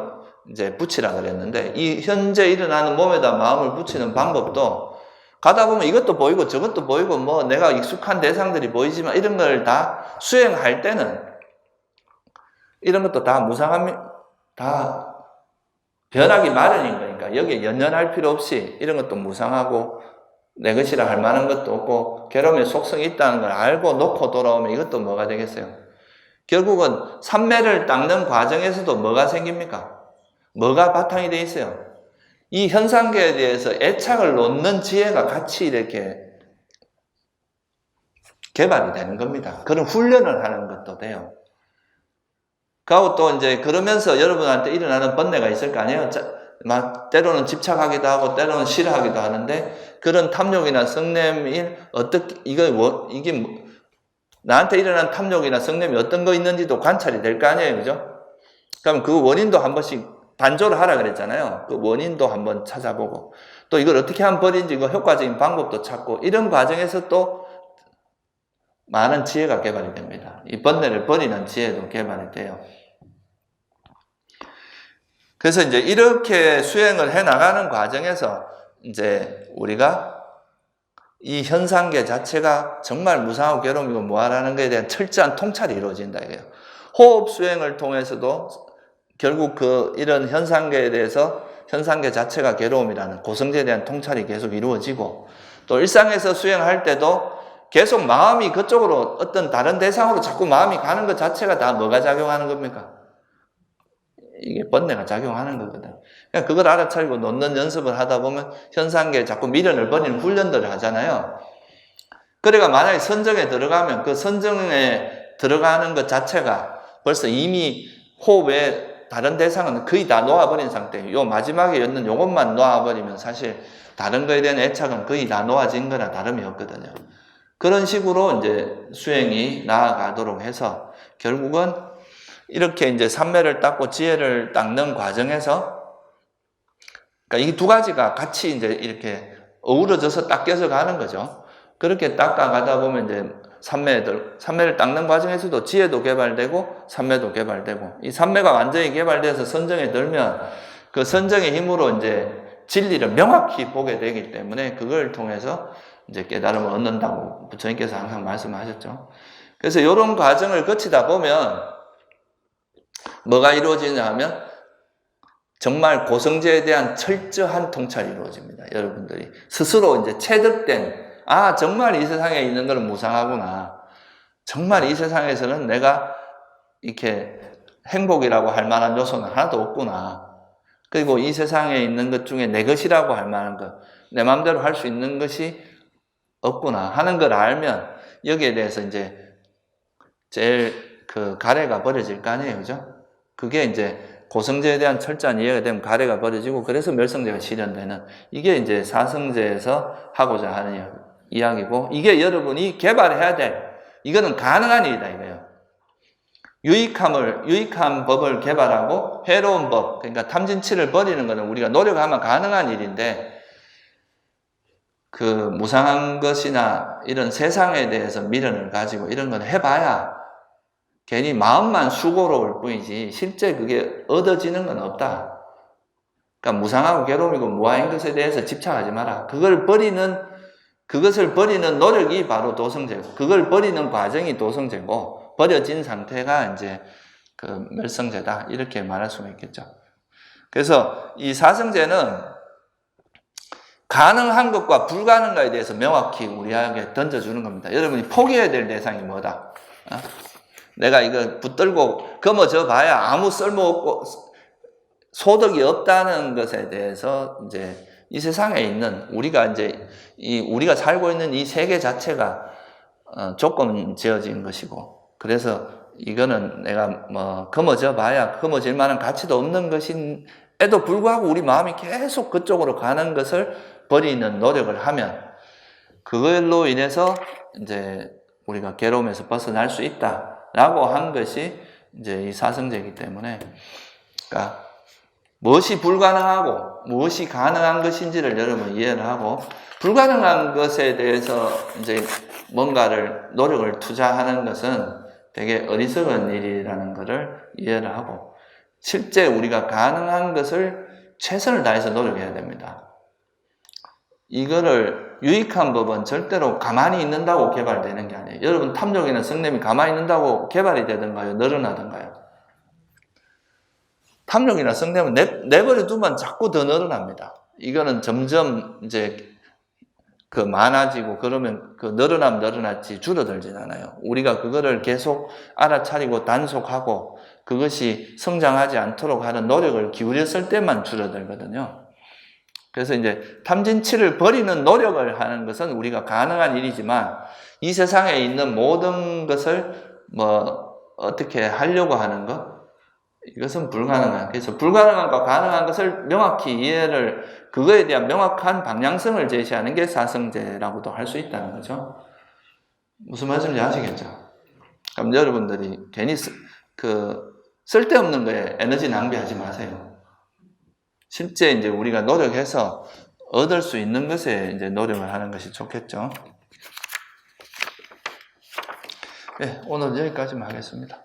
Speaker 1: 이제 붙이라 그랬는데, 이 현재 일어나는 몸에다 마음을 붙이는 방법도 가다 보면 이것도 보이고 저것도 보이고 내가 익숙한 대상들이 보이지만 이런 걸 다 수행할 때는 이런 것도 다 다 변하기 마련인 거니까 여기에 연연할 필요 없이 이런 것도 무상하고 내 것이라 할 만한 것도 없고 괴로움의 속성이 있다는 걸 알고 놓고 돌아오면 이것도 뭐가 되겠어요? 결국은 삼매를 닦는 과정에서도 뭐가 생깁니까? 뭐가 바탕이 돼 있어요? 이 현상계에 대해서 애착을 놓는 지혜가 같이 이렇게 개발이 되는 겁니다. 그런 훈련을 하는 것도 돼요. 그리고 또 이제 그러면서 여러분한테 일어나는 번뇌가 있을 거 아니에요? 때로는 집착하기도 하고 때로는 싫어하기도 하는데 그런 탐욕이나 성냄이 이게 나한테 일어난 탐욕이나 성냄이 어떤 거 있는지도 관찰이 될 거 아니에요, 그죠? 그럼 그 원인도 한 번씩 단조를 하라 그랬잖아요. 그 원인도 한번 찾아보고 또 이걸 어떻게 하면 버리는지 그 효과적인 방법도 찾고 이런 과정에서 또 많은 지혜가 개발이 됩니다. 이 번뇌를 버리는 지혜도 개발이 돼요. 그래서 이제 이렇게 수행을 해 나가는 과정에서 이제 우리가 이 현상계 자체가 정말 무상하고 괴로움이고 무한하는 것에 대한 철저한 통찰이 이루어진다 이거예요. 호흡 수행을 통해서도 결국 이런 현상계에 대해서 현상계 자체가 괴로움이라는 고성제에 대한 통찰이 계속 이루어지고 또 일상에서 수행할 때도 계속 마음이 그쪽으로 어떤 다른 대상으로 자꾸 마음이 가는 것 자체가 다 뭐가 작용하는 겁니까? 이게 번뇌가 작용하는 거거든. 그러니까 그걸 알아차리고 놓는 연습을 하다 보면 현상계에 자꾸 미련을 버리는 훈련들을 하잖아요. 그러니까 만약에 선정에 들어가면 그 선정에 들어가는 것 자체가 벌써 이미 호흡에 다른 대상은 거의 다 놓아버린 상태예요. 요 마지막에 였는 요것만 놓아버리면 사실 다른 거에 대한 애착은 거의 다 놓아진 거나 다름이 없거든요. 그런 식으로 이제 수행이 나아가도록 해서 결국은 이렇게 이제 삼매를 닦고 지혜를 닦는 과정에서 그러니까 이 두 가지가 같이 이제 이렇게 어우러져서 닦여서 가는 거죠. 그렇게 닦아가다 보면 이제 삼매를 닦는 과정에서도 지혜도 개발되고 삼매도 개발되고 이 삼매가 완전히 개발돼서 선정에 들면 그 선정의 힘으로 이제 진리를 명확히 보게 되기 때문에 그걸 통해서 이제 깨달음을 얻는다고 부처님께서 항상 말씀하셨죠. 그래서 이런 과정을 거치다 보면 뭐가 이루어지냐 하면 정말 고성제에 대한 철저한 통찰이 이루어집니다. 여러분들이 스스로 이제 체득된, 아, 정말 이 세상에 있는 것은 무상하구나. 정말 이 세상에서는 내가 이렇게 행복이라고 할 만한 요소는 하나도 없구나. 그리고 이 세상에 있는 것 중에 내 것이라고 할 만한 것, 내 마음대로 할 수 있는 것이 없구나 하는 걸 알면 여기에 대해서 이제 제일 그 가래가 버려질 거 아니에요. 그죠? 그게 이제 고성제에 대한 철저한 이해가 되면 가래가 버려지고 그래서 멸성제가 실현되는 이게 이제 사성제에서 하고자 하는 이야기고 이게 여러분이 개발해야 될 이거는 가능한 일이다 이거예요. 유익한 법을 개발하고 해로운 법, 그러니까 탐진치를 버리는 것은 우리가 노력하면 가능한 일인데 그 무상한 것이나 이런 세상에 대해서 미련을 가지고 이런 건 해봐야 괜히 마음만 수고로울 뿐이지 실제 그게 얻어지는 건 없다. 그러니까 무상하고 괴로움이고 무아인 것에 대해서 집착하지 마라. 그것을 버리는 노력이 바로 도성제고 그걸 버리는 과정이 도성제고 버려진 상태가 이제 그 멸성제다. 이렇게 말할 수가 있겠죠. 그래서 이 사성제는 가능한 것과 불가능에 대해서 명확히 우리에게 던져주는 겁니다. 여러분이 포기해야 될 대상이 뭐다? 내가 이거 붙들고 거머져 봐야 아무 쓸모없고 소득이 없다는 것에 대해서 이제 이 세상에 있는 우리가 살고 있는 이 세계 자체가 조건 지어진 것이고 그래서 이거는 내가 뭐 거머져 봐야 거머질 만한 가치도 없는 것인에도 불구하고 우리 마음이 계속 그쪽으로 가는 것을 버리는 노력을 하면 그걸로 인해서 이제 우리가 괴로움에서 벗어날 수 있다라고 한 것이 이제 이 사성제이기 때문에 그러니까 무엇이 불가능하고 무엇이 가능한 것인지를 여러분 이해를 하고 불가능한 것에 대해서 이제 뭔가를 노력을 투자하는 것은 되게 어리석은 일이라는 것을 이해를 하고 실제 우리가 가능한 것을 최선을 다해서 노력해야 됩니다. 이거를 유익한 법은 절대로 가만히 있는다고 개발되는 게 아니에요. 여러분 탐욕이나 성냄이 가만히 있는다고 개발이 되던가요? 늘어나던가요? 탐욕이나 성냄은 내버려 두면 자꾸 더 늘어납니다. 이거는 점점 이제 그 많아지고 그러면 그 늘어났지 줄어들진 않아요. 우리가 그거를 계속 알아차리고 단속하고 그것이 성장하지 않도록 하는 노력을 기울였을 때만 줄어들거든요. 그래서 이제 탐진치를 버리는 노력을 하는 것은 우리가 가능한 일이지만 이 세상에 있는 모든 것을 뭐 어떻게 하려고 하는 것 이것은 불가능한. 그래서 불가능한과 가능한 것을 명확히 그거에 대한 명확한 방향성을 제시하는 게 사성제라고도 할 수 있다는 거죠. 무슨 말씀인지 아시겠죠? 그럼 여러분들이 괜히 쓸데없는 거에 에너지 낭비하지 마세요. 실제 이제 우리가 노력해서 얻을 수 있는 것에 이제 노력을 하는 것이 좋겠죠. 네, 오늘 여기까지만 하겠습니다.